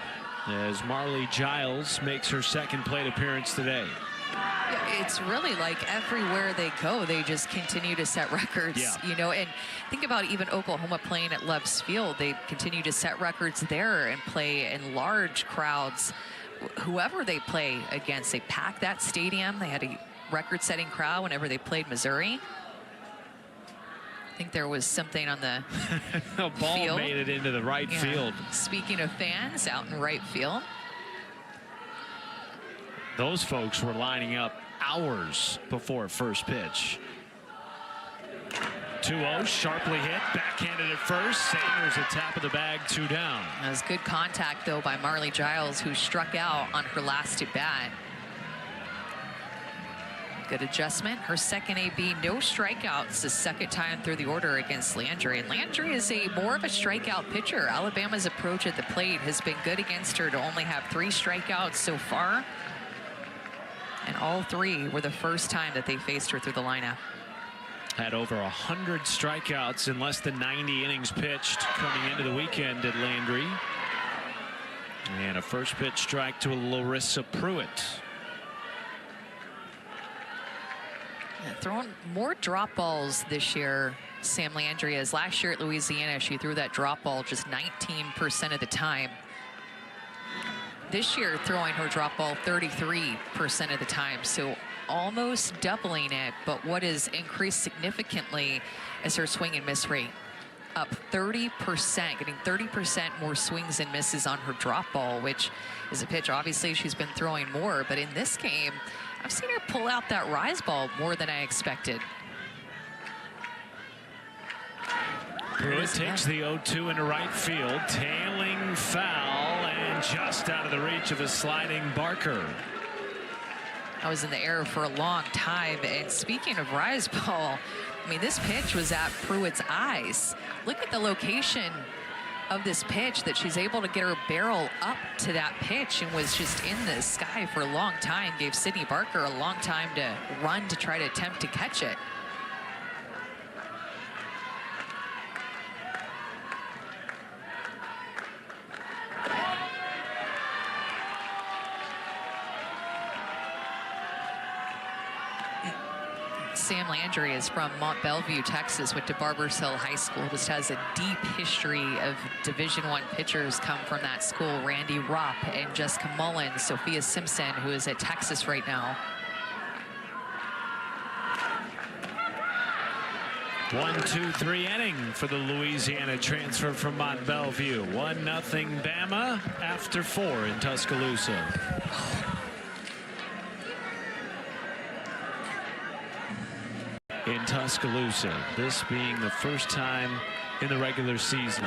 as Marley Giles makes her second plate appearance today. Yeah, it's really like everywhere they go, they just continue to set records. Yeah. You know, and think about even Oklahoma playing at Love's Field. They continue to set records there and play in large crowds. Whoever they play against, they pack that stadium. They had a record-setting crowd whenever they played Missouri. I think there was something on the a ball field. Made it into the right field. Speaking of fans out in right field, those folks were lining up hours before first pitch. 2-0, sharply hit, backhanded at first. Sanders at top of the bag, 2 down. that was good contact though by Marley Giles, who struck out on her last at bat. Good adjustment. Her second AB, no strikeouts, the second time through the order against Landry. And Landry is more of a strikeout pitcher. Alabama's approach at the plate has been good against her to only have 3 strikeouts so far. And all 3 were the first time that they faced her through the lineup. Had over 100 strikeouts in less than 90 innings pitched coming into the weekend at Landry. And a first pitch strike to Larissa Pruitt. Throwing more drop balls this year, Sam Landry, as last year at Louisiana, she threw that drop ball just 19% of the time. This year, throwing her drop ball 33% of the time, so almost doubling it. But what has increased significantly is her swing and miss rate. Up 30%, getting 30% more swings and misses on her drop ball, which is a pitch obviously she's been throwing more, but in this game, I've seen her pull out that rise ball more than I expected. Pruitt takes the 0-2 into right field. Tailing foul and just out of the reach of a sliding Barker. I was in the air for a long time. And speaking of rise ball, I mean, this pitch was at Pruitt's eyes. Look at the location of this pitch that she's able to get her barrel up to that pitch and was just in the sky for a long time. Gave Sydney Barker a long time to run to try to attempt to catch it. Sam Landry is from Mont Belvieu, Texas, went to Barbers Hill High School, just has a deep history of Division I pitchers come from that school. Randy Rupp and Jessica Mullins, Sophia Simpson, who is at Texas right now. 1-2-3 inning for the Louisiana transfer from Mont Belvieu. 1-0 Bama after 4 in Tuscaloosa. In Tuscaloosa, this being the first time in the regular season.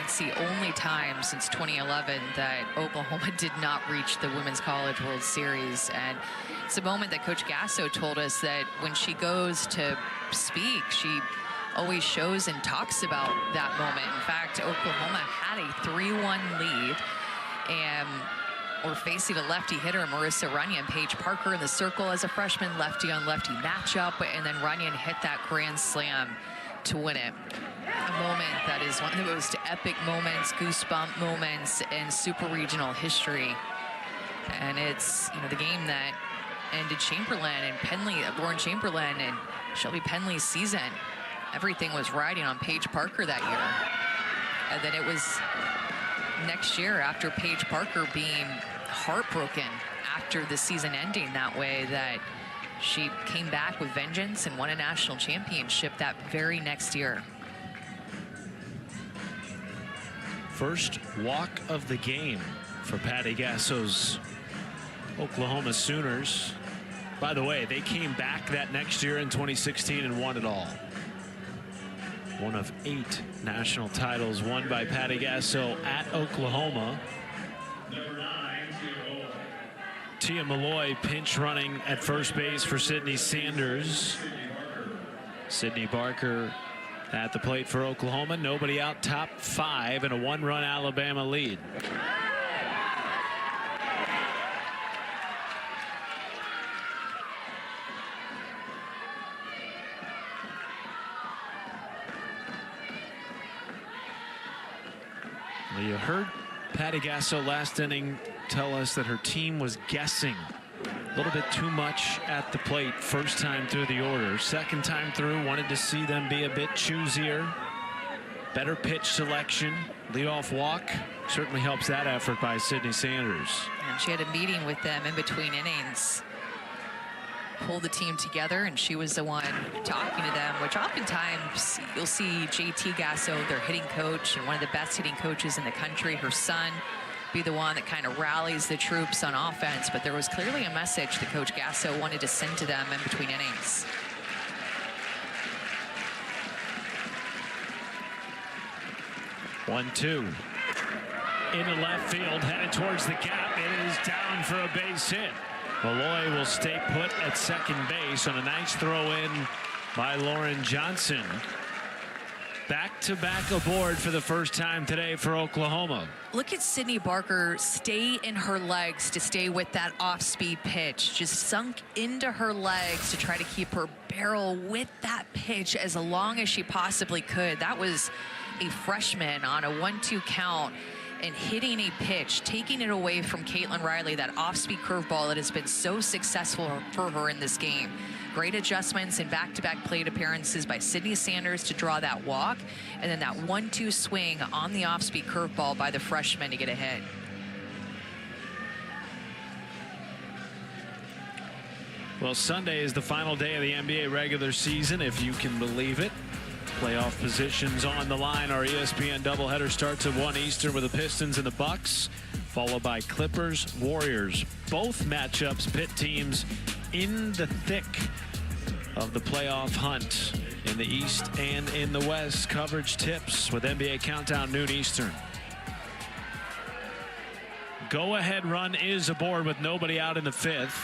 It's the only time since 2011 that Oklahoma did not reach the Women's College World Series. And it's a moment that Coach Gasso told us that when she goes to speak, she always shows and talks about that moment. In fact, Oklahoma had a 3-1 lead, and we're facing a lefty hitter, Marissa Runyon. Paige Parker in the circle as a freshman, lefty on lefty matchup, and then Runyon hit that grand slam to win it. A moment that is one of the most epic moments, goosebump moments in super regional history. And it's, you know, the game that ended Chamberlain and Penley, Lauren Chamberlain and Shelby Penley's season. Everything was riding on Paige Parker that year. And then it was next year, after Paige Parker being heartbroken after the season ending that way, that she came back with vengeance and won a national championship that very next year. First walk of the game for Patty Gasso's Oklahoma Sooners. By the way, they came back that next year in 2016 and won it all. One of 8 national titles won by Patty Gasso at Oklahoma. Tia Malloy pinch running at first base for Sydney Sanders. Sydney Barker at the plate for Oklahoma. Nobody out, top 5 and a 1-run Alabama lead. Well, you heard Patty Gasso last inning tell us that her team was guessing a little bit too much at the plate first time through the order. Second time through, wanted to see them be a bit choosier. Better pitch selection. Leadoff walk certainly helps that effort by Sydney Sanders. And she had a meeting with them in between innings. Pulled the team together, and she was the one talking to them, which oftentimes you'll see JT Gasso, their hitting coach and one of the best hitting coaches in the country, her son, be the one that kind of rallies the troops on offense. But there was clearly a message that Coach Gasso wanted to send to them in between innings. One-two into left field, headed towards the gap. It is down for a base hit. Malloy will stay put at second base on a nice throw in by Lauren Johnson. Back-to-back aboard for the first time today for Oklahoma. Look at Sydney Barker stay in her legs to stay with that off-speed pitch. Just sunk into her legs to try to keep her barrel with that pitch as long as she possibly could. That was a freshman on a 1-2 count and hitting a pitch, taking it away from Caitlin Riley, that off-speed curveball that has been so successful for her in this game. Great adjustments and back-to-back plate appearances by Sydney Sanders to draw that walk, and then that 1-2 swing on the off-speed curveball by the freshman to get a hit. Well, Sunday is the final day of the NBA regular season, if you can believe it. Playoff positions on the line. Our ESPN doubleheader starts at 1 Eastern with the Pistons and the Bucks, followed by Clippers, Warriors. Both matchups pit teams in the thick of the playoff hunt in the East and in the West. Coverage tips with NBA Countdown, noon Eastern. Go-ahead run is aboard with nobody out in the 5th.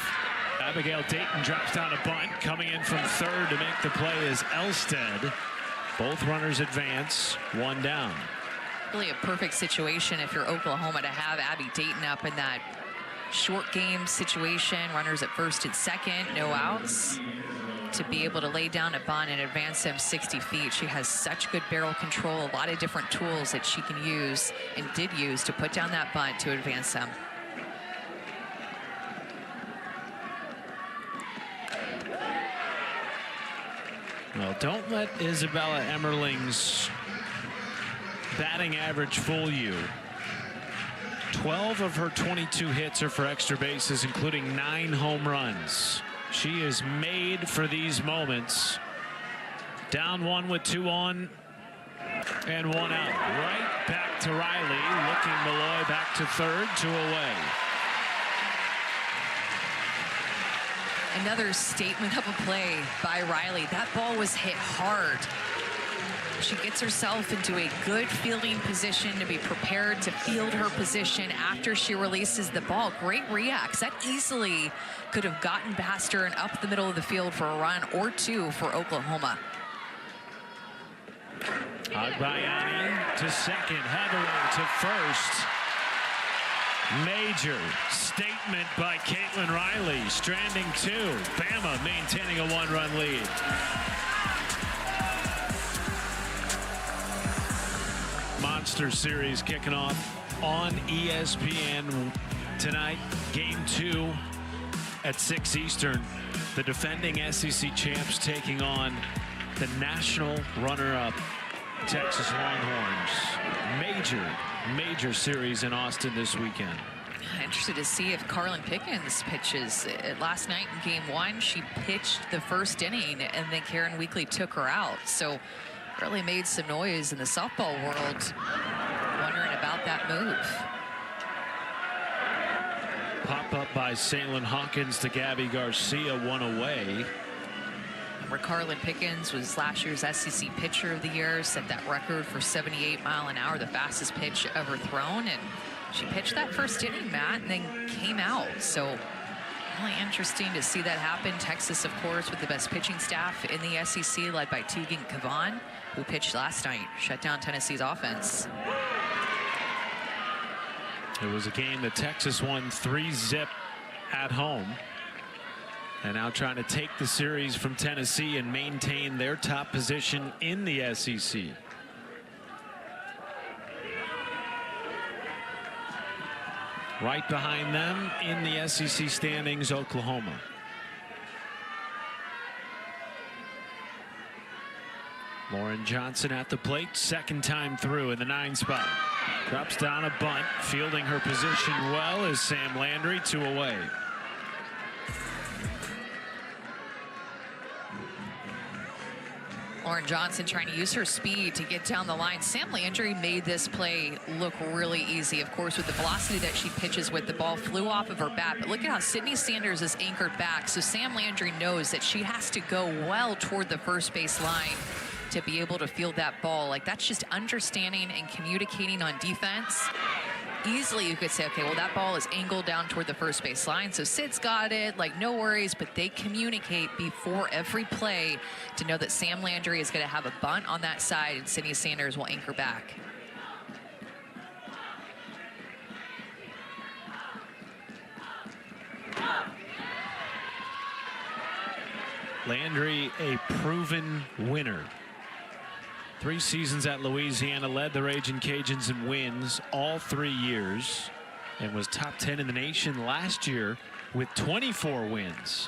Abigail Dayton drops down a bunt. Coming in from third to make the play is Elstead. Both runners advance, one down. Really a perfect situation if you're Oklahoma to have Abby Dayton up in that short game situation. Runners at first and second, no outs. To be able to lay down a bunt and advance them 60 feet. She has such good barrel control, a lot of different tools that she can use and did use to put down that bunt to advance them. Well, don't let Isabella Emmerling's batting average fool you. 12 of her 22 hits are for extra bases, including 9 home runs. She is made for these moments. Down 1 with 2 on and 1 out. Right back to Riley, looking Malloy back to third, 2 away. Another statement of a play by Riley. That ball was hit hard. She gets herself into a good fielding position to be prepared to field her position after she releases the ball. Great reacts. That easily could have gotten past her and up the middle of the field for a run or 2 for Oklahoma. Agbayani to second, Hathaway to first. Major statement by Caitlin Riley, stranding 2. Bama maintaining a 1-run lead. Monster Series kicking off on ESPN tonight. Game 2 at 6 Eastern. The defending SEC champs taking on the national runner-up Texas Longhorns. Major series in Austin this weekend. Interested to see if Carlin Pickens pitches. Last night in game 1, she pitched the first inning, and then Karen Weekly took her out. So really made some noise in the softball world, wondering about that move. Pop up by Salin Hawkins to Gabby Garcia, 1 away. Where Carlin Pickens was last year's SEC Pitcher of the Year, set that record for 78 mile an hour, the fastest pitch ever thrown. And she pitched that first inning, Matt, and then came out. So really interesting to see that happen. Texas, of course, with the best pitching staff in the SEC, led by Tegan Cavan, who pitched last night, shut down Tennessee's offense. It was a game that Texas won 3-0 at home. And now trying to take the series from Tennessee and maintain their top position in the SEC. Right behind them in the SEC standings, Oklahoma. Lauren Johnson at the plate, second time through in the 9 spot. Drops down a bunt, fielding her position well is Sam Landry, 2 away. Lauren Johnson trying to use her speed to get down the line. Sam Landry made this play look really easy. Of course, with the velocity that she pitches with, the ball flew off of her bat. But look at how Sydney Sanders is anchored back. So Sam Landry knows that she has to go well toward the first base line to be able to field that ball. Like, that's just understanding and communicating on defense. Easily you could say, okay, well, that ball is angled down toward the first base line, so Sid's got it, like, no worries. But they communicate before every play to know that Sam Landry is going to have a bunt on that side and Sydney Sanders will anchor back. Landry, a proven winner. 3 seasons at Louisiana, led the Ragin' Cajuns in wins all 3 years, and was top 10 in the nation last year with 24 wins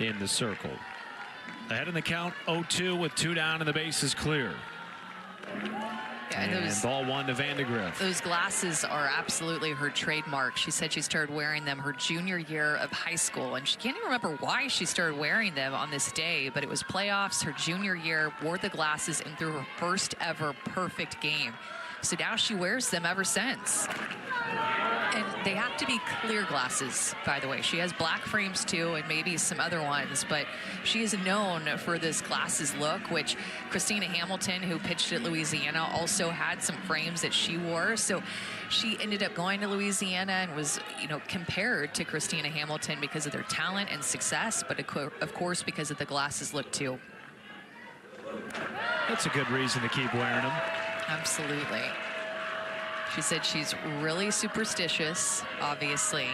in the circle. Ahead in the count, 0-2 with 2 down and the base is clear. Yeah, and ball 1 to Vandegrift. Those glasses are absolutely her trademark. She said she started wearing them her junior year of high school, and she can't even remember why she started wearing them on this day, but it was playoffs her junior year, wore the glasses, and threw her first ever perfect game. So now she wears them ever since. And they have to be clear glasses, by the way. She has black frames too, and maybe some other ones, but she is known for this glasses look, which Christina Hamilton, who pitched at Louisiana, also had some frames that she wore. So she ended up going to Louisiana and was, compared to Christina Hamilton because of their talent and success, but of course because of the glasses look too. That's a good reason to keep wearing them. Absolutely. She said she's really superstitious, obviously,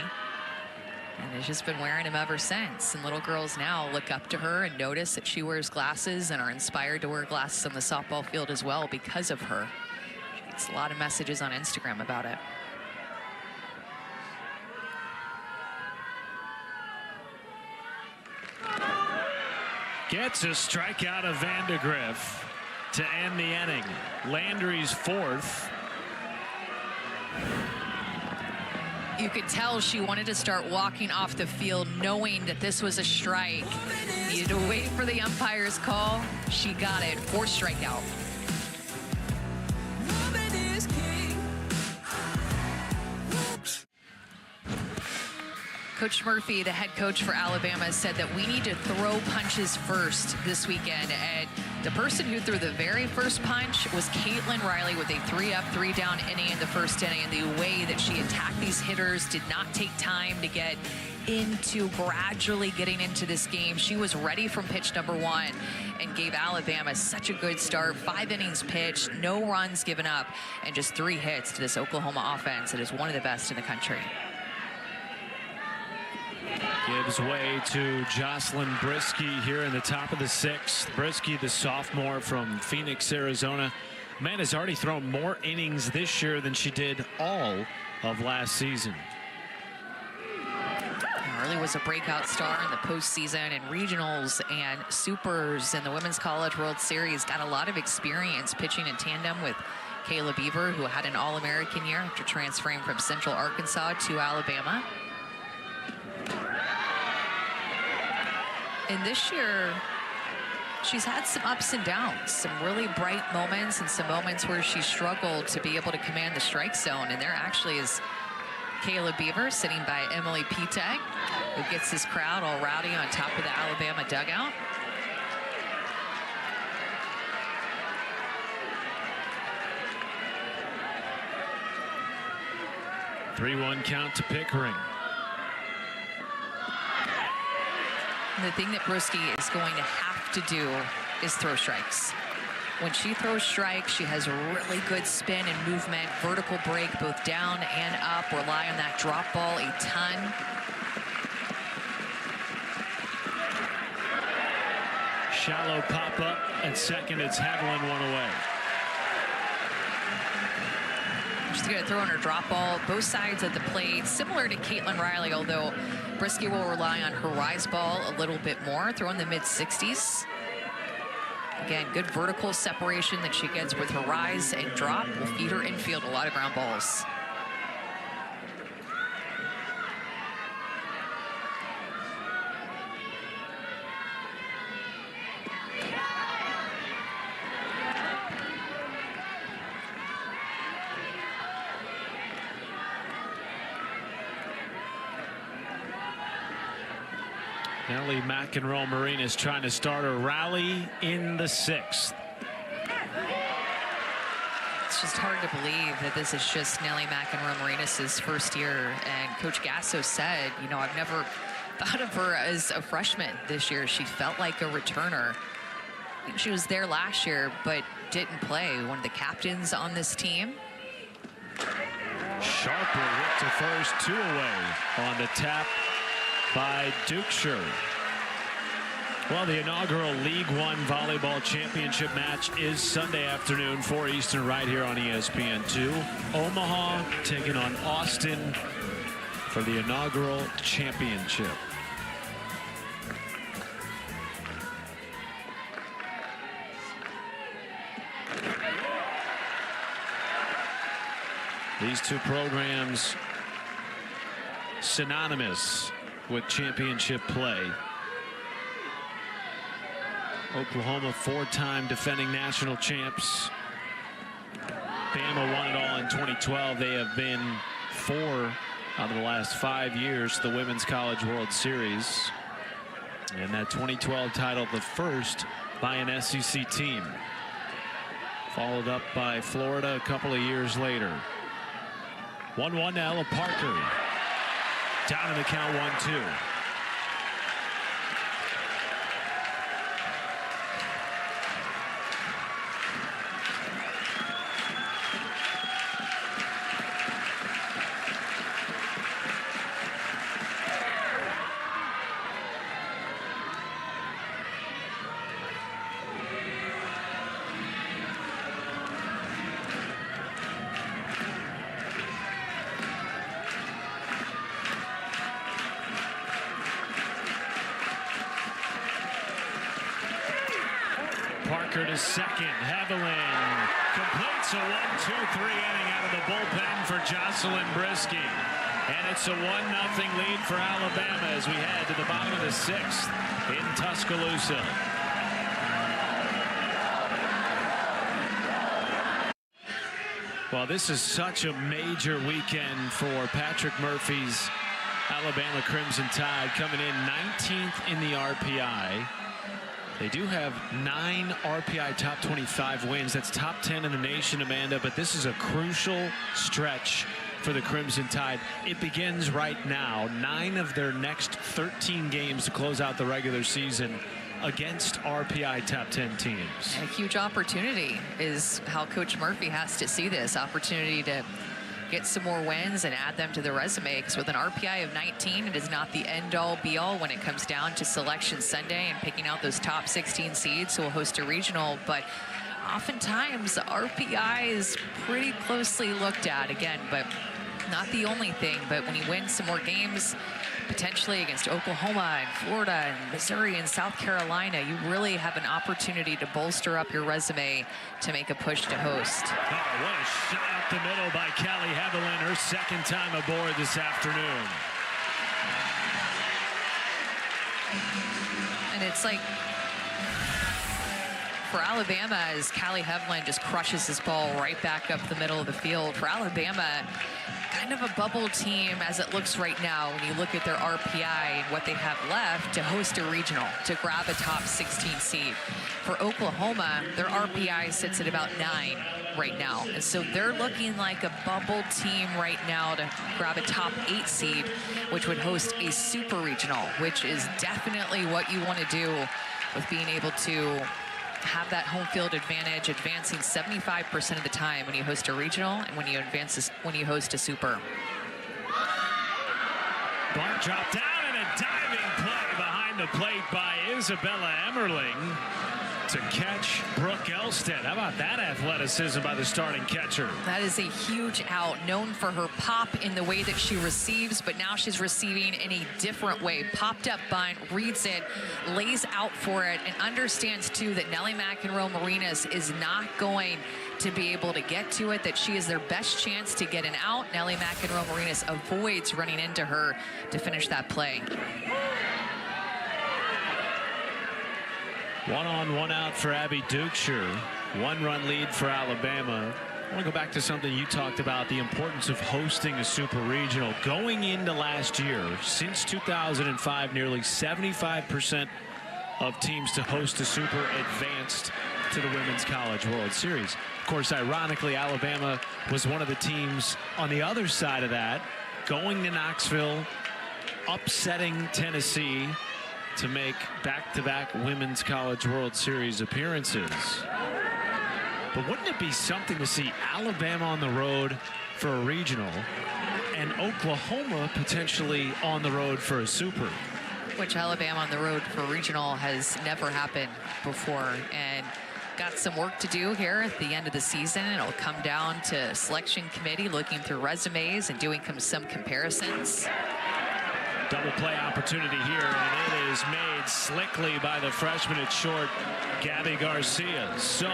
and has just been wearing them ever since. And little girls now look up to her and notice that she wears glasses and are inspired to wear glasses on the softball field as well because of her. She gets a lot of messages on Instagram about it. Gets a strikeout of Vandegrift to end the inning. Landry's fourth. You could tell she wanted to start walking off the field knowing that this was a strike. Needed to wait for the umpire's call. She got it. Fourth strikeout. Coach Murphy, the head coach for Alabama, said that we need to throw punches first this weekend. And the person who threw the very first punch was Caitlin Riley with a 3-up, 3-down inning in the first inning. And the way that she attacked these hitters did not take time to get into gradually getting into this game. She was ready from pitch number 1 and gave Alabama such a good start. 5 innings pitched, no runs given up, and just 3 hits to this Oklahoma offense that is one of the best in the country. Gives way to Jocelyn Brisky here in the top of the 6th. Brisky, the sophomore from Phoenix, Arizona. Man has already thrown more innings this year than she did all of last season. Really was a breakout star in the postseason and regionals and supers in the Women's College World Series. Got a lot of experience pitching in tandem with Kayla Beaver, who had an All-American year after transferring from Central Arkansas to Alabama. And this year, she's had some ups and downs, some really bright moments and some moments where she struggled to be able to command the strike zone. And there actually is Kayla Beaver sitting by Emily Pitag, who gets this crowd all rowdy on top of the Alabama dugout. (3-1) count to Pickering. The thing that Brisky is going to have to do is throw strikes. When she throws strikes, she has really good spin and movement, vertical break both down and up, rely on that drop ball a ton. Shallow pop-up at second. It's Haviland, one away. She's going to throw in her drop ball, both sides of the plate, similar to Caitlin Riley, although Brisky will rely on her rise ball a little bit more, throw in the mid-60s. Again, good vertical separation that she gets with her rise and drop will feed her infield a lot of ground balls. Nellie McEnroe-Marinas trying to start a rally in the 6th. It's just hard to believe that this is just Nellie McEnroe-Marinas' first year. And Coach Gasso said, I've never thought of her as a freshman this year. She felt like a returner. I think she was there last year, but didn't play. One of the captains on this team. Sharper hit to first, 2 away on the tap by Dukeshire. Well, the inaugural League One Volleyball Championship match is Sunday afternoon, 4 Eastern, right here on ESPN2. Omaha taking on Austin for the inaugural championship. These two programs synonymous with championship play. Oklahoma, 4-time defending national champs. Bama won it all in 2012. They have been 4 out of the last 5 years, the Women's College World Series. And that 2012 title, the first by an SEC team. Followed up by Florida a couple of years later. 1-1 to Ella Parker. Down in the count 1-2. Parker to second. Haviland completes a 1-2-3 inning out of the bullpen for Jocelyn Brisky. And it's a 1-0 lead for Alabama as we head to the bottom of the 6th in Tuscaloosa. Well, this is such a major weekend for Patrick Murphy's Alabama Crimson Tide, coming in 19th in the RPI. They do have 9 RPI top 25 wins. That's top 10 in the nation, Amanda, but this is a crucial stretch for the Crimson Tide. It begins right now. 9 of their next 13 games to close out the regular season against RPI top 10 teams. And a huge opportunity is how Coach Murphy has to see this opportunity to get some more wins and add them to the resume, because with an RPI of 19, it is not the end-all be-all when it comes down to Selection Sunday and picking out those top 16 seeds who will host a regional. But oftentimes the RPI is pretty closely looked at again, but not the only thing. But when you win some more games, potentially against Oklahoma and Florida and Missouri and South Carolina, you really have an opportunity to bolster up your resume to make a push to host. Oh, what a shot up the middle by Callie Haviland, her second time aboard this afternoon. And it's like, for Alabama, as Callie Haviland just crushes this ball right back up the middle of the field. For Alabama, kind of a bubble team as it looks right now when you look at their RPI and what they have left to host a regional, to grab a top 16 seed. For Oklahoma, their RPI sits at about 9 right now. And so they're looking like a bubble team right now to grab a top 8 seed, which would host a super regional, which is definitely what you want to do with being able to have that home field advantage, advancing 75% of the time when you host a regional and when you host a super. Bart dropped down and a diving play behind the plate by Isabella Emmerling to catch Brooke Elstead. How about that athleticism by the starting catcher? That is a huge out, known for her pop in the way that she receives, but now she's receiving in a different way. Popped up bunt, reads it, lays out for it, and understands too that Nellie McEnroe-Marinas is not going to be able to get to it, that she is their best chance to get an out. Nellie McEnroe-Marinas avoids running into her to finish that play. 1 on, 1 out for Abby Dukeshire. 1-run lead for Alabama. I want to go back to something you talked about, the importance of hosting a super regional. Going into last year, since 2005, nearly 75% of teams to host a super advanced to the Women's College World Series. Of course, ironically, Alabama was one of the teams on the other side of that, going to Knoxville, upsetting Tennessee to make back-to-back Women's College World Series appearances. But wouldn't it be something to see Alabama on the road for a regional and Oklahoma potentially on the road for a super? Which Alabama on the road for regional has never happened before, and got some work to do here at the end of the season. It'll come down to selection committee looking through resumes and doing some comparisons. Double play opportunity here, and it is made slickly by the freshman at short, Gabby Garcia. So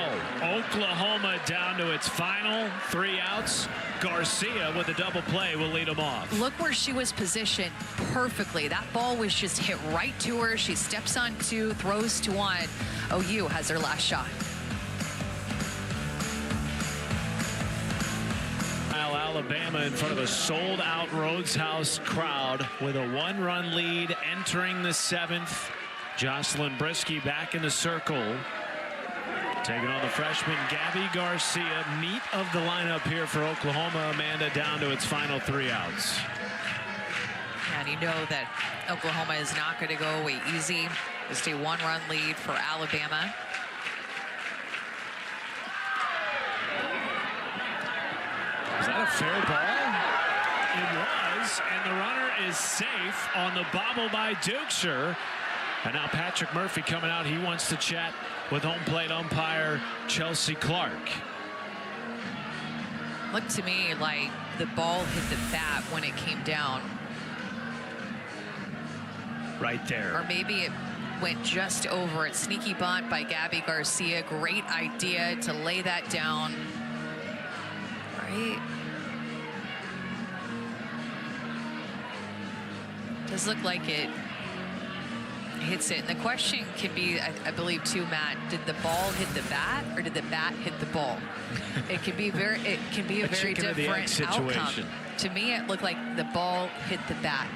Oklahoma down to its final 3 outs. Garcia with a double play will lead them off. Look where she was positioned perfectly. That ball was just hit right to her. She steps on 2, throws to 1. OU has their last shot. Alabama in front of a sold-out Rhodes House crowd with a 1-run lead entering the 7th. Jocelyn Briskey back in the circle, taking on the freshman Gabby Garcia. Meat of the lineup here for Oklahoma. Amanda, down to its final 3 outs. And you know that Oklahoma is not going to go away easy. Just a 1-run lead for Alabama. Is that a fair ball? It was, and the runner is safe on the bobble by Dukeshire. And now Patrick Murphy coming out. He wants to chat with home plate umpire Chelsea Clark. Looked to me like the ball hit the bat when it came down. Right there. Or maybe it went just over it. Sneaky bunt by Gabby Garcia. Great idea to lay that down. Right. Does look like it hits it. And the question can be, I believe too, Matt, did the ball hit the bat or did the bat hit the ball? It can be a very different outcome. To me, it looked like the ball hit the bat,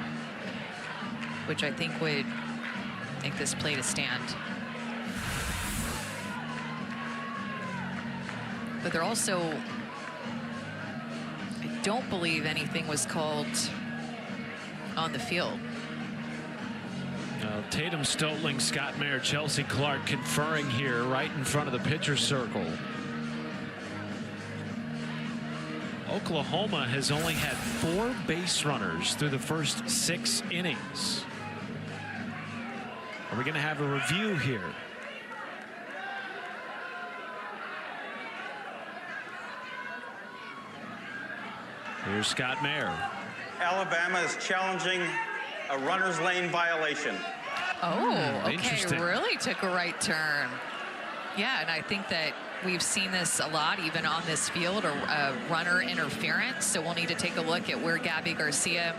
which I think would make this play to stand. But they're also, I don't believe anything was called on the field. Tatum Stotling, Scott Mayer, Chelsea Clark conferring here right in front of the pitcher's circle. Oklahoma has only had 4 base runners through the first 6 innings. Are we going to have a review here? Here's Scott Mayer. Alabama is challenging a runner's lane violation. Oh, okay, really took a right turn. Yeah, and I think that we've seen this a lot, even on this field, a runner interference. So we'll need to take a look at where Gabby Garcia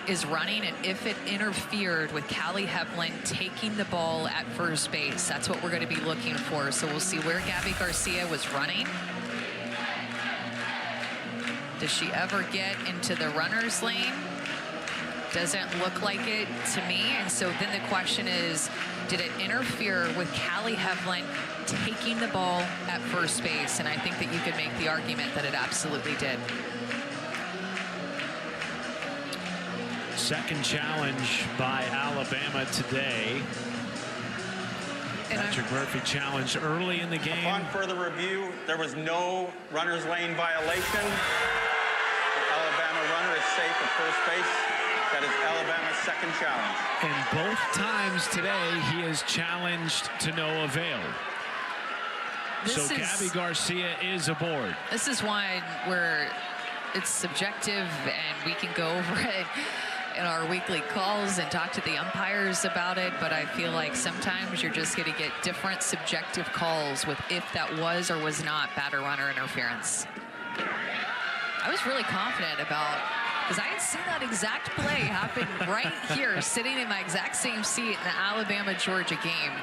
is running and if it interfered with Callie Heflin taking the ball at first base. That's what we're going to be looking for. So we'll see where Gabby Garcia was running. Does she ever get into the runner's lane? Doesn't look like it to me. And so then the question is, did it interfere with Callie Heflin taking the ball at first base? And I think that you could make the argument that it absolutely did. Second challenge by Alabama today. Patrick Murphy challenged early in the game. Upon further review, there was no runner's lane violation. The Alabama runner is safe at first base. That is Alabama's second challenge. And both times today, he has challenged to no avail. So Gabby Garcia is aboard. This is one where it's subjective, and we can go over it in our weekly calls and talk to the umpires about it, but I feel like sometimes you're just going to get different subjective calls with if that was or was not batter runner interference. I was really confident about, because I had seen that exact play happen right here, sitting in my exact same seat in the Alabama-Georgia game.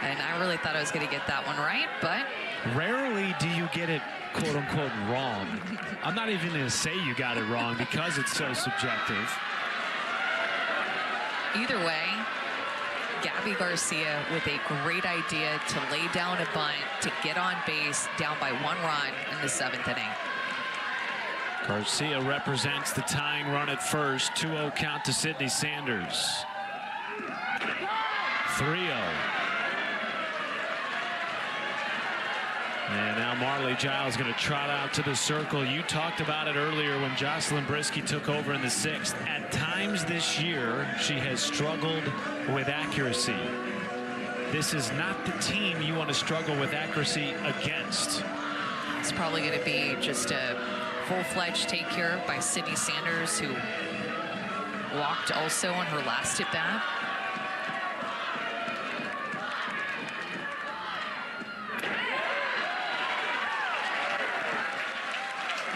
And I really thought I was going to get that one right, but rarely do you get it, quote unquote, wrong. I'm not even going to say you got it wrong because it's so subjective. Either way, Gabby Garcia with a great idea to lay down a bunt to get on base, down by 1 run in the 7th inning. Garcia represents the tying run at first. 2-0 count to Sydney Sanders. 3-0. And now Marley Giles going to trot out to the circle. You talked about it earlier when Jocelyn Briskey took over in the 6th. At times this year, she has struggled with accuracy. This is not the team you want to struggle with accuracy against. It's probably going to be just a full-fledged take here by Sydney Sanders, who walked also on her last at-bat.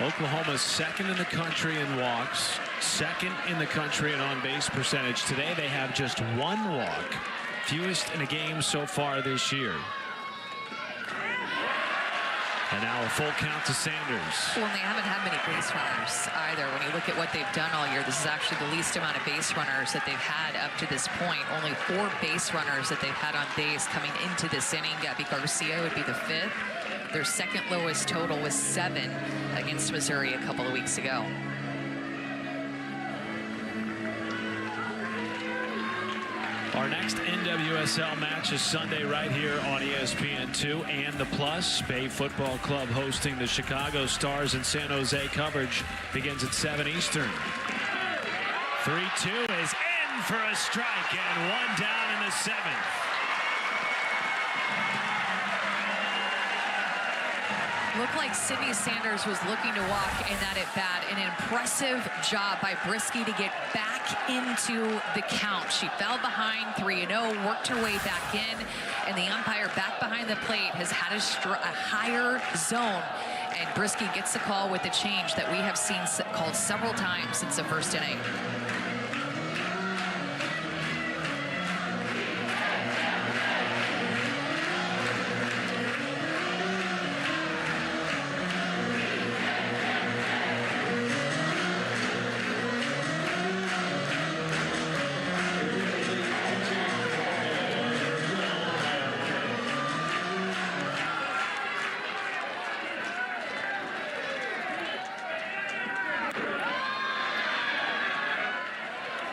Oklahoma's second in the country in walks, second in the country in on-base percentage. Today they have just 1 walk, fewest in a game so far this year. And now a full count to Sanders. Well, and they haven't had many base runners either. When you look at what they've done all year, this is actually the least amount of base runners that they've had up to this point. Only 4 base runners that they've had on base coming into this inning. Gabby Garcia would be the 5th. Their second lowest total was 7 against Missouri a couple of weeks ago. Our next NWSL match is Sunday right here on ESPN2 and the Plus. Bay Football Club hosting the Chicago Stars in San Jose. Coverage begins at 7 Eastern. 3-2 is in for a strike and 1 down in the 7th. Looked like Sydney Sanders was looking to walk in that at bat. An impressive job by Brisky to get back into the count. She fell behind 3-0, worked her way back in, and the umpire back behind the plate has had a higher zone. And Brisky gets the call with the change that we have seen called several times since the first inning.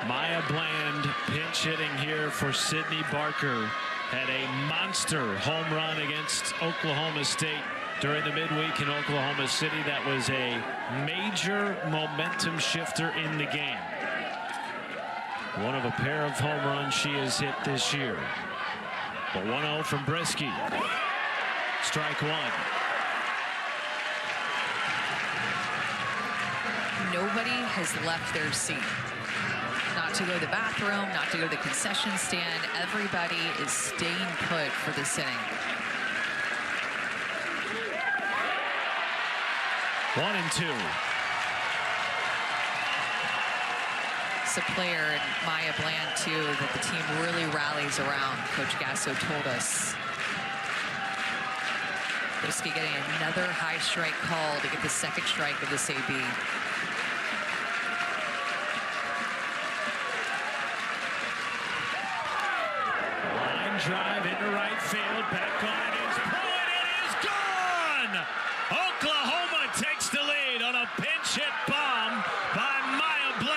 Maya Bland pinch hitting here for Sydney Barker. Had a monster home run against Oklahoma State during the midweek in Oklahoma City. That was a major momentum shifter in the game. One of a pair of home runs she has hit this year. The 1-0 from Brisky. Strike 1. Nobody has left their seat. Not to go to the bathroom, not to go to the concession stand. Everybody is staying put for this inning. 1-2. It's a player, and Maya Bland too, that the team really rallies around. Coach Gasso told us. Brisky getting another high strike call to get the 2nd strike of this AB. Drive into right field. Back on it is Point. It is gone! Oklahoma takes the lead on a pinch hit bomb by Maya Bland.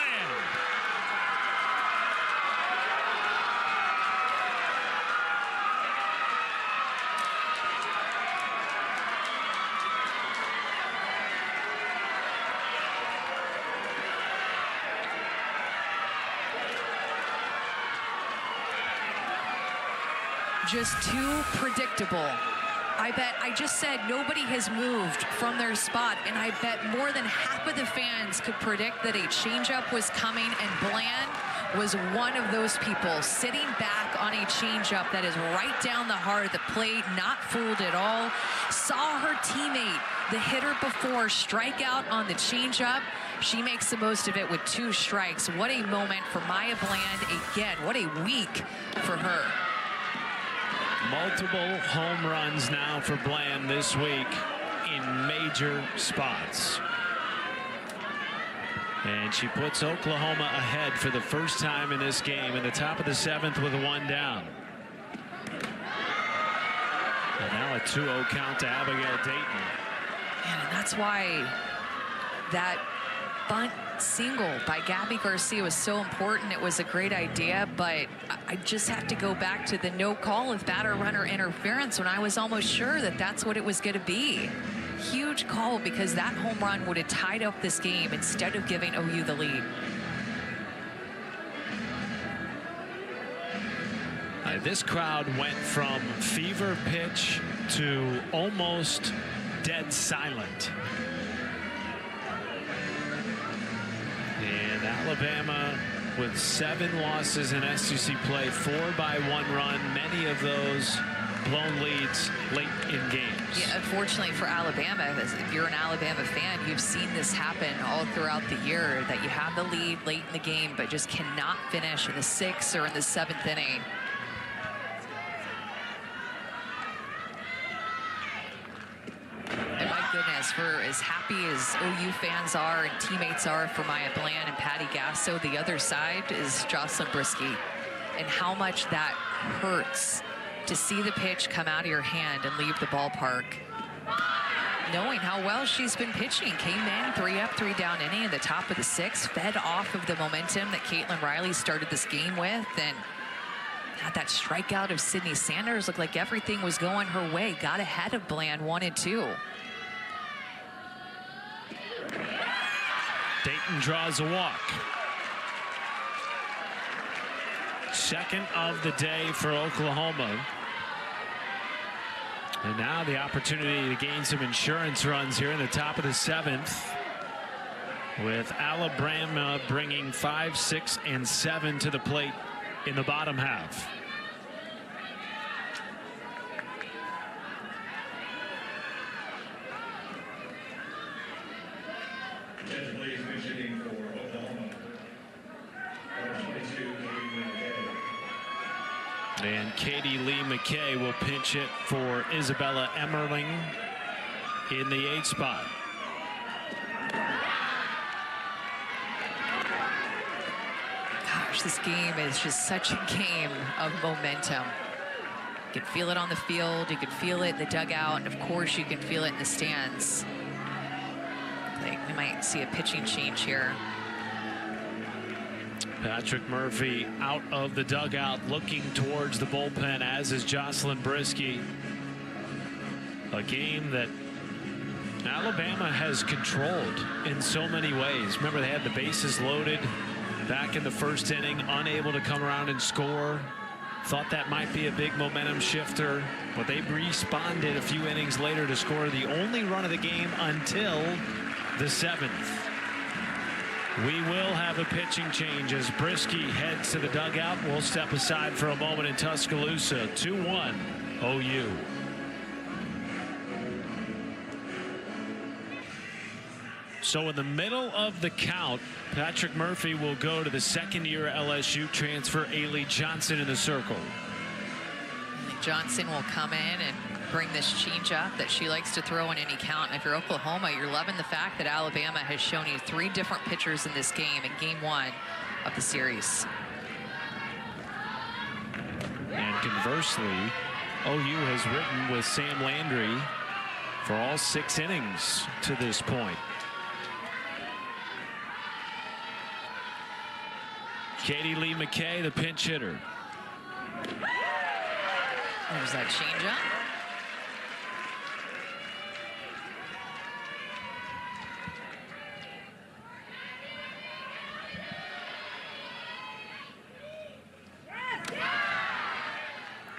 Just too predictable. I just said nobody has moved from their spot, and I bet more than half of the fans could predict that a changeup was coming, and Bland was one of those people sitting back on a changeup that is right down the heart of the plate, not fooled at all. Saw her teammate, the hitter before, strike out on the changeup. She makes the most of it with 2 strikes. What a moment for Maya Bland. Again, what a week for her. Multiple home runs now for Bland this week in major spots. And she puts Oklahoma ahead for the first time in this game in the top of the 7th with a 1 down. And now a 2-0 count to Abigail Dayton. And that's why that bunt single by Gabby Garcia was so important. It was a great idea, but I just have to go back to the no call of batter runner interference when I was almost sure that that's what it was going to be. Huge call, because that home run would have tied up this game instead of giving OU the lead. This crowd went from fever pitch to almost dead silent. And Alabama with 7 losses in SEC play, 4 by 1 run, many of those blown leads late in games. Yeah, unfortunately for Alabama, if you're an Alabama fan, you've seen this happen all throughout the year, that you have the lead late in the game but just cannot finish in the 6th or in the 7th inning. because for as happy as OU fans are and teammates are for Maya Bland and Patty Gasso, the other side is Jocelyn Brisky. And how much that hurts to see the pitch come out of your hand and leave the ballpark. Knowing how well she's been pitching, came in 3 up, 3 down inning in the top of the 6th, fed off of the momentum that Caitlin Riley started this game with, and had that strikeout of Sydney Sanders. Looked like everything was going her way. Got ahead of Bland 1 and 2. Dayton draws a walk. Second of the day for Oklahoma. And now the opportunity to gain some insurance runs here in the top of the 7th, with Alabama bringing 5, 6, and 7 to the plate in the bottom half. And Katie Lee McKay will pinch it for Isabella Emmerling in the 8th spot. Gosh, this game is just such a game of momentum. You can feel it on the field, you can feel it in the dugout, and of course you can feel it in the stands. I think we might see a pitching change here. Patrick Murphy out of the dugout looking towards the bullpen, as is Jocelyn Brisky. A game that Alabama has controlled in so many ways. Remember, they had the bases loaded back in the 1st inning, unable to come around and score. Thought that might be a big momentum shifter, but they responded a few innings later to score the only run of the game until the 7th. We will have a pitching change as Brisky heads to the dugout. We'll step aside for a moment in Tuscaloosa. 2-1 OU. So in the middle of the count, Patrick Murphy will go to the second-year LSU transfer, Ailey Johnson, in the circle. Johnson will come in and bring this changeup that she likes to throw in any count. And if you're Oklahoma, you're loving the fact that Alabama has shown you 3 different pitchers in this game, in game 1 of the series. And conversely, OU has written with Sam Landry for all 6 innings to this point. Katie Lee McKay, the pinch hitter. There's that changeup.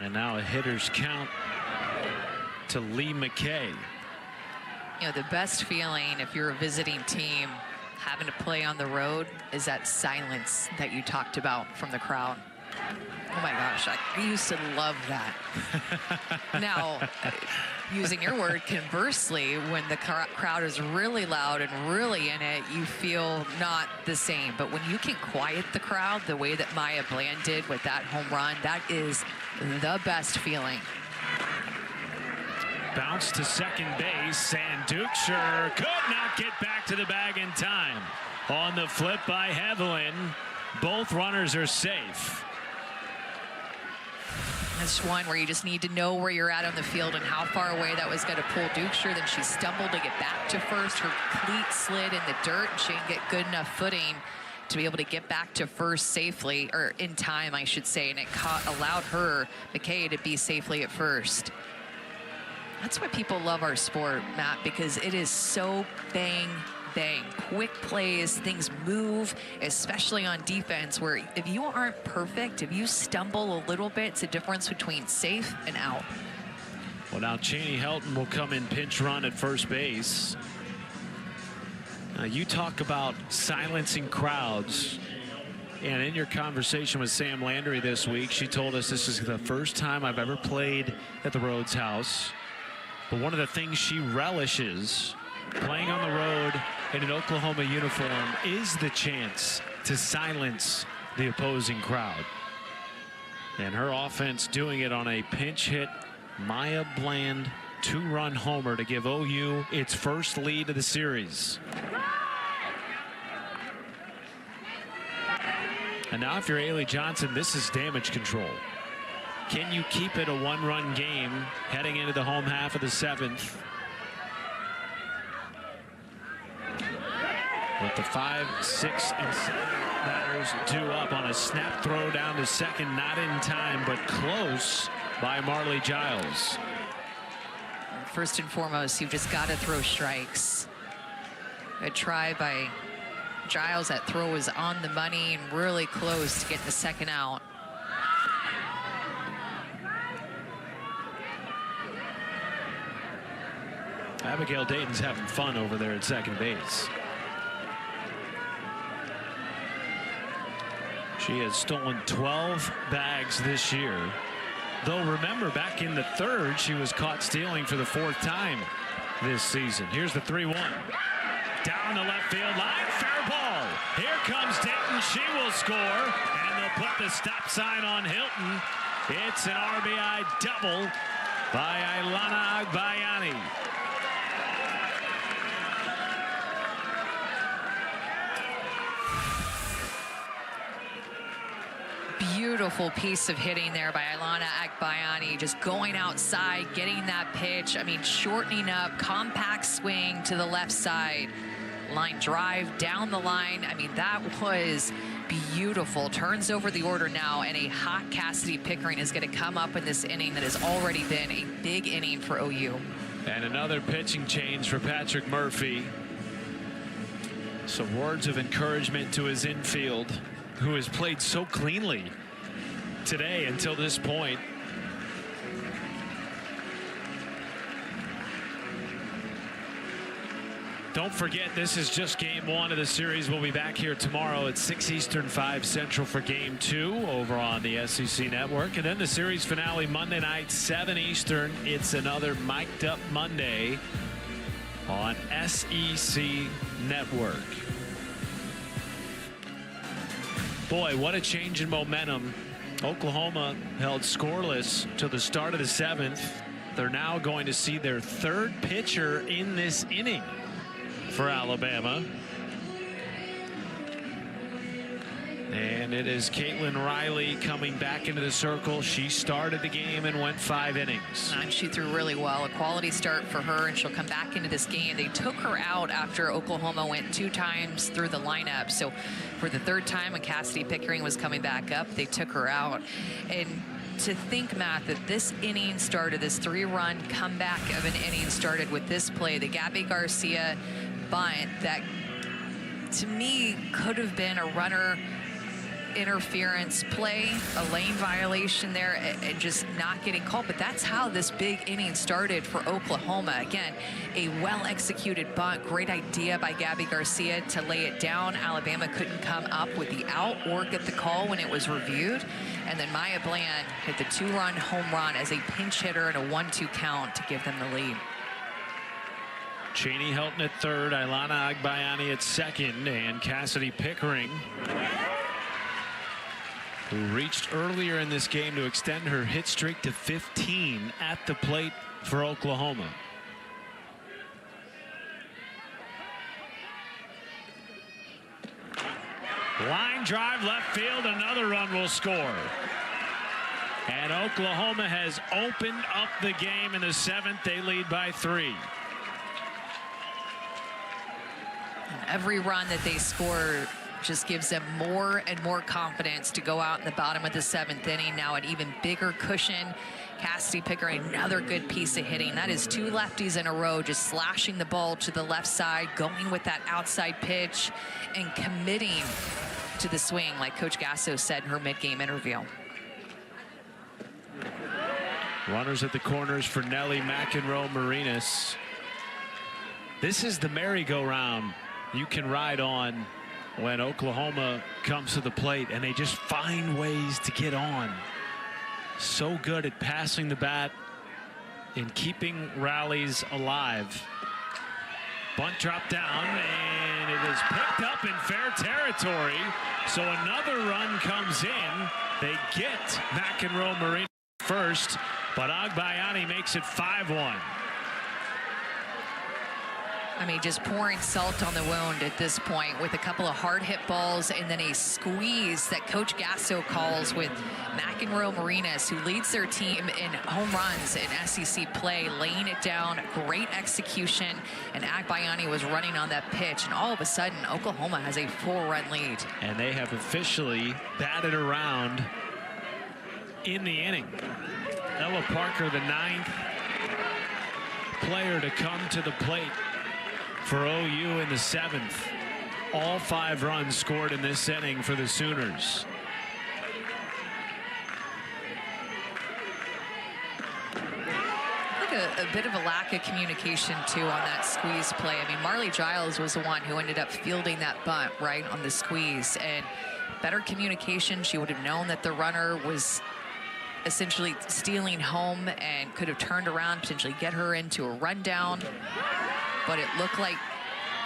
And now a hitter's count to Lee McKay. You know, the best feeling if you're a visiting team having to play on the road is that silence that you talked about from the crowd. Oh my gosh, I used to love that. Now, using your word, conversely, when the crowd is really loud and really in it, you feel not the same. But when you can quiet the crowd the way that Maya Bland did with that home run, that is the best feeling. Bounce to second base, and Dukeshire could not get back to the bag in time. On the flip by Heatherland, both runners are safe. It's one where you just need to know where you're at on the field and how far away that was going to pull Dukeshire. Then she stumbled to get back to first. Her cleat slid in the dirt, and she didn't get good enough footing to be able to get back to first safely, or in time, I should say, and it allowed her, McKay, to be safely at first. That's why people love our sport, Matt, because it is so bang, quick plays, things move, especially on defense, where if you aren't perfect, if you stumble a little bit, it's a difference between safe and out. Well, now Chaney Helton will come in pinch run at first base. You talk about silencing crowds, and in your conversation with Sam Landry this week, she told us this is the first time I've ever played at the Rhodes House. But one of the things she relishes playing on the road in an Oklahoma uniform is the chance to silence the opposing crowd. And her offense doing it on a pinch hit Maya Bland 2-run homer to give OU its first lead of the series. And now if you're Ailey Johnson, this is damage control. Can you keep it a 1-run game heading into the home half of the 7th? With the 5, 6, and 7 batters due up on a snap throw down to second, not in time, but close by Marley Giles. First and foremost, you've just got to throw strikes. A try by Giles. That throw was on the money and really close to get the second out. Abigail Dayton's having fun over there at second base. She has stolen 12 bags this year. Though remember, back in the 3rd, she was caught stealing for the 4th time this season. Here's the 3-1. Down the left field line, fair ball. Here comes Dayton, she will score, and they'll put the stop sign on Hilton. It's an RBI double by Ailana Agbayani. Beautiful piece of hitting there by Ailana Agbayani, just going outside, getting that pitch. I mean, shortening up, compact swing to the left side. Line drive down the line. I mean, that was beautiful. Turns over the order now, and a hot Cassidy Pickering is going to come up in this inning that has already been a big inning for OU. And another pitching change for Patrick Murphy. Some words of encouragement to his infield, who has played so cleanly today until this point. Don't forget, this is just game 1 of the series. We'll be back here tomorrow at 6 Eastern, 5 Central for game 2 over on the SEC Network. And then the series finale Monday night, 7 Eastern. It's another Mic'd Up Monday on SEC Network. Boy, what a change in momentum. Oklahoma held scoreless to the start of the 7th. They're now going to see their 3rd pitcher in this inning for Alabama. And it is Caitlin Riley coming back into the circle. She started the game and went 5 innings. And she threw really well. A quality start for her, and she'll come back into this game. They took her out after Oklahoma went 2 times through the lineup. So for the 3rd time when Cassidy Pickering was coming back up, they took her out. And to think, Matt, that this inning started, this 3-run comeback of an inning started with this play, the Gabby Garcia bunt that to me could have been a runner interference play, a lane violation there, and just not getting called. But that's how this big inning started for Oklahoma. Again, a well-executed bunt, great idea by Gabby Garcia to lay it down. Alabama couldn't come up with the out or get the call when it was reviewed. And then Maya Bland hit the 2-run home run as a pinch hitter in a 1-2 count to give them the lead. Cheney Helton at 3rd, Ailana Agbayani at 2nd, and Cassidy Pickering, who reached earlier in this game to extend her hit streak to 15 at the plate for Oklahoma. Line drive left field, another run will score. And Oklahoma has opened up the game in the 7th. They lead by 3. Every run that they score just gives them more and more confidence to go out in the bottom of the 7th inning. Now an even bigger cushion. Cassidy Pickering, another good piece of hitting. That is 2 lefties in a row, just slashing the ball to the left side, going with that outside pitch, and committing to the swing, like Coach Gasso said in her mid-game interview. Runners at the corners for Nelly McEnroe-Marinas. This is the merry-go-round you can ride on when Oklahoma comes to the plate, and they just find ways to get on. So good at passing the bat and keeping rallies alive. Bunt drop down, and it is picked up in fair territory. So another run comes in. They get McEnroe-Marinas first, but Agbayani makes it 5-1. I mean, just pouring salt on the wound at this point with a couple of hard hit balls and then a squeeze that Coach Gasso calls with McEnroe Marinas, who leads their team in home runs in SEC play, laying it down, great execution, and Agbayani was running on that pitch, and all of a sudden Oklahoma has a 4-run lead. And they have officially batted around in the inning. Ella Parker, the 9th player to come to the plate for OU in the 7th. All 5 runs scored in this inning for the Sooners. A bit of a lack of communication too on that squeeze play. I mean, Marley Giles was the one who ended up fielding that bunt right on the squeeze, and better communication, she would have known that the runner was essentially stealing home and could have turned around, potentially get her into a rundown, but it looked like,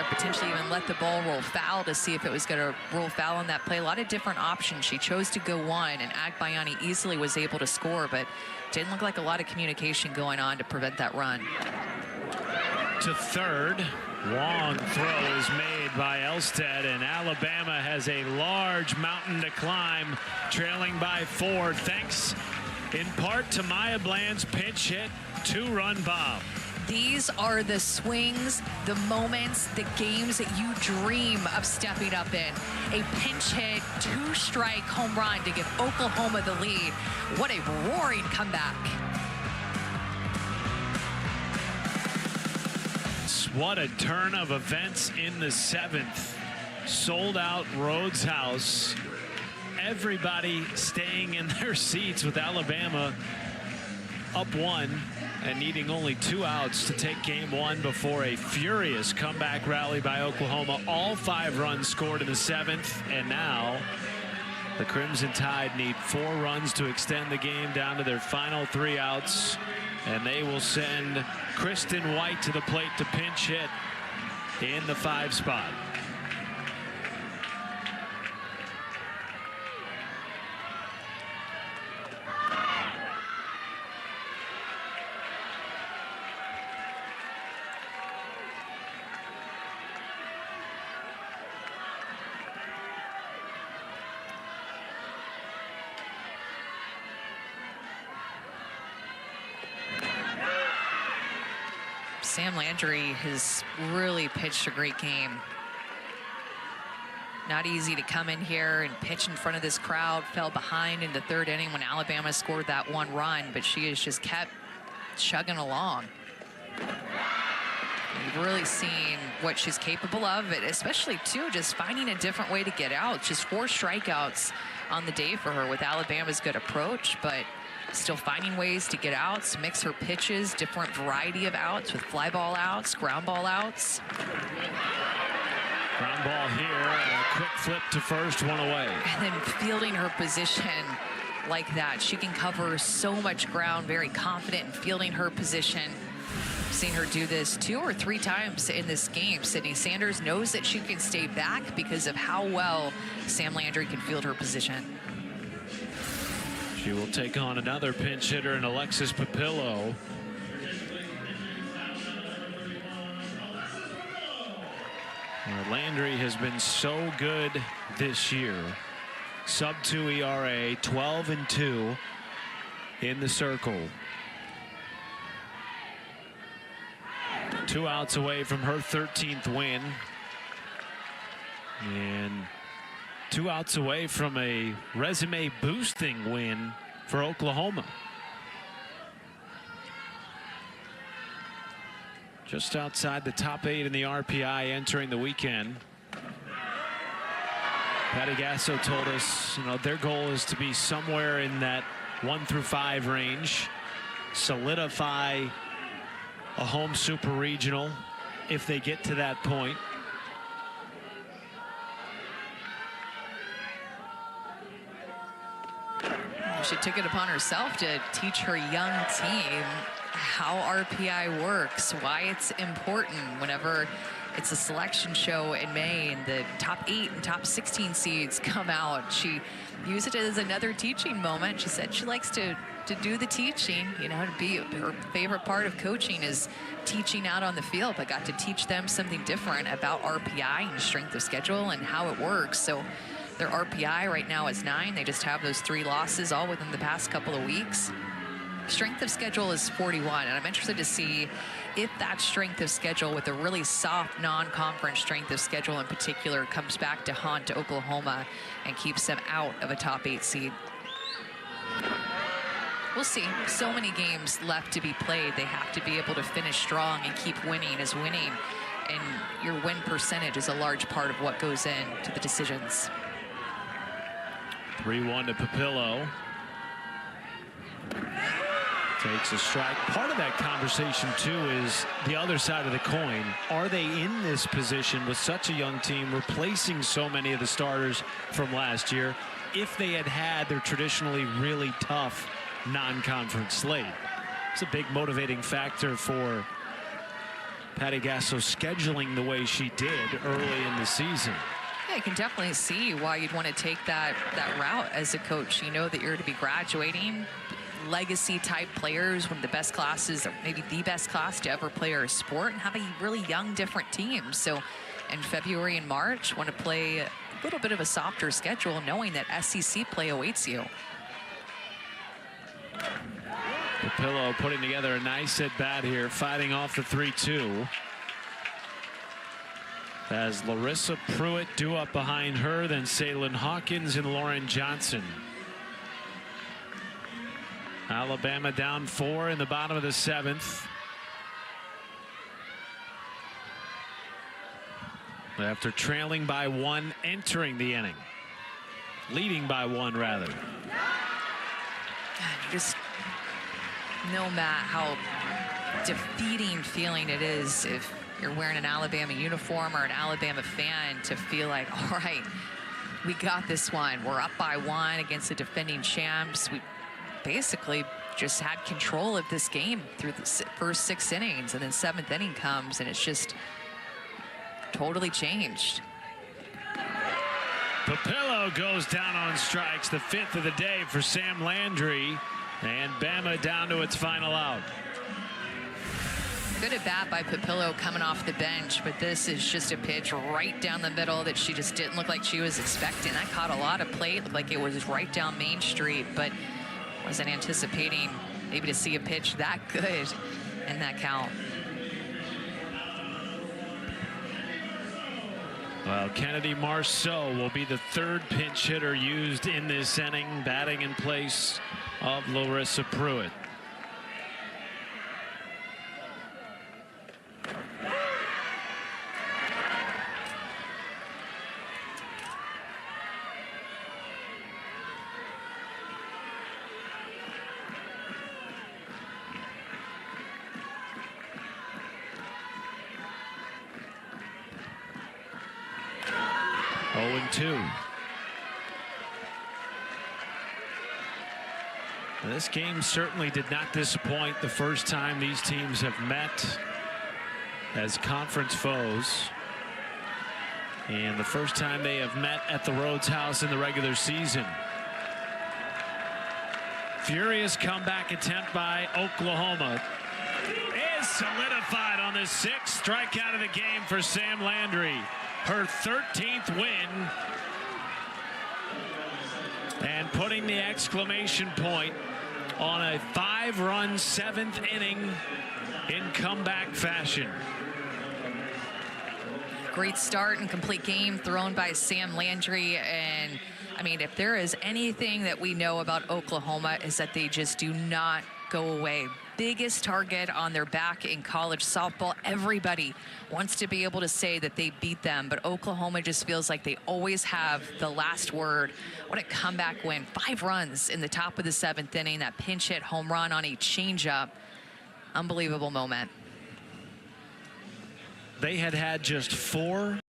or potentially even let the ball roll foul to see if it was going to roll foul on that play. A lot of different options. She chose to go one, and Agbayani easily was able to score, but didn't look like a lot of communication going on to prevent that run. To third, long throw is made by Elstead, and Alabama has a large mountain to climb, trailing by 4, thanks in part to Maya Bland's pinch hit 2-run bomb. These are the swings, the moments, the games that you dream of stepping up in. A pinch hit, 2-strike home run to give Oklahoma the lead. What a roaring comeback. What a turn of events in the 7th. Sold out Rhodes House. Everybody staying in their seats with Alabama up 1 and needing only 2 outs to take game 1 before a furious comeback rally by Oklahoma. All 5 runs scored in the 7th, and now the Crimson Tide need 4 runs to extend the game down to their final 3 outs, and they will send Kristen White to the plate to pinch hit in the 5 spot. Sam Landry has really pitched a great game. Not easy to come in here and pitch in front of this crowd. Fell behind in the 3rd inning when Alabama scored that 1 run, but she has just kept chugging along. You've really seen what she's capable of, especially too just finding a different way to get out. Just 4 strikeouts on the day for her with Alabama's good approach, but still finding ways to get outs, mix her pitches, different variety of outs with fly ball outs, ground ball outs. Ground ball here, and a quick flip to first, 1 away. And then fielding her position like that. She can cover so much ground, very confident in fielding her position. Seen her do this 2 or 3 times in this game. Sydney Sanders knows that she can stay back because of how well Sam Landry can field her position. She will take on another pinch hitter in Alexis Papillo. Landry has been so good this year. Sub-2 ERA, 12-2 in the circle. 2 outs away from her 13th win. And 2 outs away from a resume boosting win for Oklahoma. Just outside the top 8 in the RPI entering the weekend. Patty Gasso told us, their goal is to be somewhere in that 1 through 5 range, solidify a home super regional if they get to that point. She took it upon herself to teach her young team how RPI works, why it's important whenever it's a selection show in May, and the top 8 and top 16 seeds come out. She used it as another teaching moment. She said she likes to do the teaching, you know, to be her favorite part of coaching is teaching out on the field, but got to teach them something different about RPI and strength of schedule and how it works. So their RPI right now is 9. They just have those 3 losses all within the past couple of weeks. Strength of schedule is 41, and I'm interested to see if that strength of schedule with a really soft non-conference strength of schedule in particular comes back to haunt Oklahoma and keeps them out of a top 8 seed. We'll see. So many games left to be played. They have to be able to finish strong and keep winning, as winning and your win percentage is a large part of what goes into the decisions. 3-1 to Papillo. Takes a strike. Part of that conversation, too, is the other side of the coin. Are they in this position with such a young team, replacing so many of the starters from last year, if they had had their traditionally really tough non-conference slate? It's a big motivating factor for Patty Gasso scheduling the way she did early in the season. Yeah, you can definitely see why you'd want to take that route as a coach. You know that you're to be graduating legacy type players, one of the best classes, or maybe the best class to ever play our sport, and have a really young, different team. So in February and March, want to play a little bit of a softer schedule, knowing that SEC play awaits you. Papillo putting together a nice at bat here, fighting off the 3-2. As Larissa Pruitt due up behind her, then Ceylin Hawkins and Lauren Johnson. Alabama down 4 in the bottom of the 7th. After trailing by 1 entering the inning. Leading by 1, rather. Just know, Matt, how defeating feeling it is if you're wearing an Alabama uniform or an Alabama fan to feel like, all right, we got this one. We're up by 1 against the defending champs. We basically just had control of this game through the first 6 innings, and then 7th inning comes and it's just totally changed. Papillo goes down on strikes, the 5th of the day for Sam Landry, and Bama down to its final out. Good at bat by Papillo coming off the bench, but this is just a pitch right down the middle that she just didn't look like she was expecting. That caught a lot of plate, looked like it was right down Main Street, but wasn't anticipating maybe to see a pitch that good in that count. Well, Kennedy Marceau will be the 3rd pinch hitter used in this inning, batting in place of Larissa Pruitt. This game certainly did not disappoint the first time these teams have met as conference foes, and the first time they have met at the Rhodes House in the regular season. Furious comeback attempt by Oklahoma is solidified on the 6th strikeout of the game for Sam Landry, her 13th win, and putting the exclamation point on a 5-run 7th inning in comeback fashion. Great start and complete game thrown by Sam Landry. And I mean, if there is anything that we know about Oklahoma, is that they just do not go away. Biggest target on their back in college softball. Everybody wants to be able to say that they beat them, but Oklahoma just feels like they always have the last word. What a comeback win. 5 runs in the top of the 7th inning. That pinch hit home run on a changeup. Unbelievable moment. They had just 4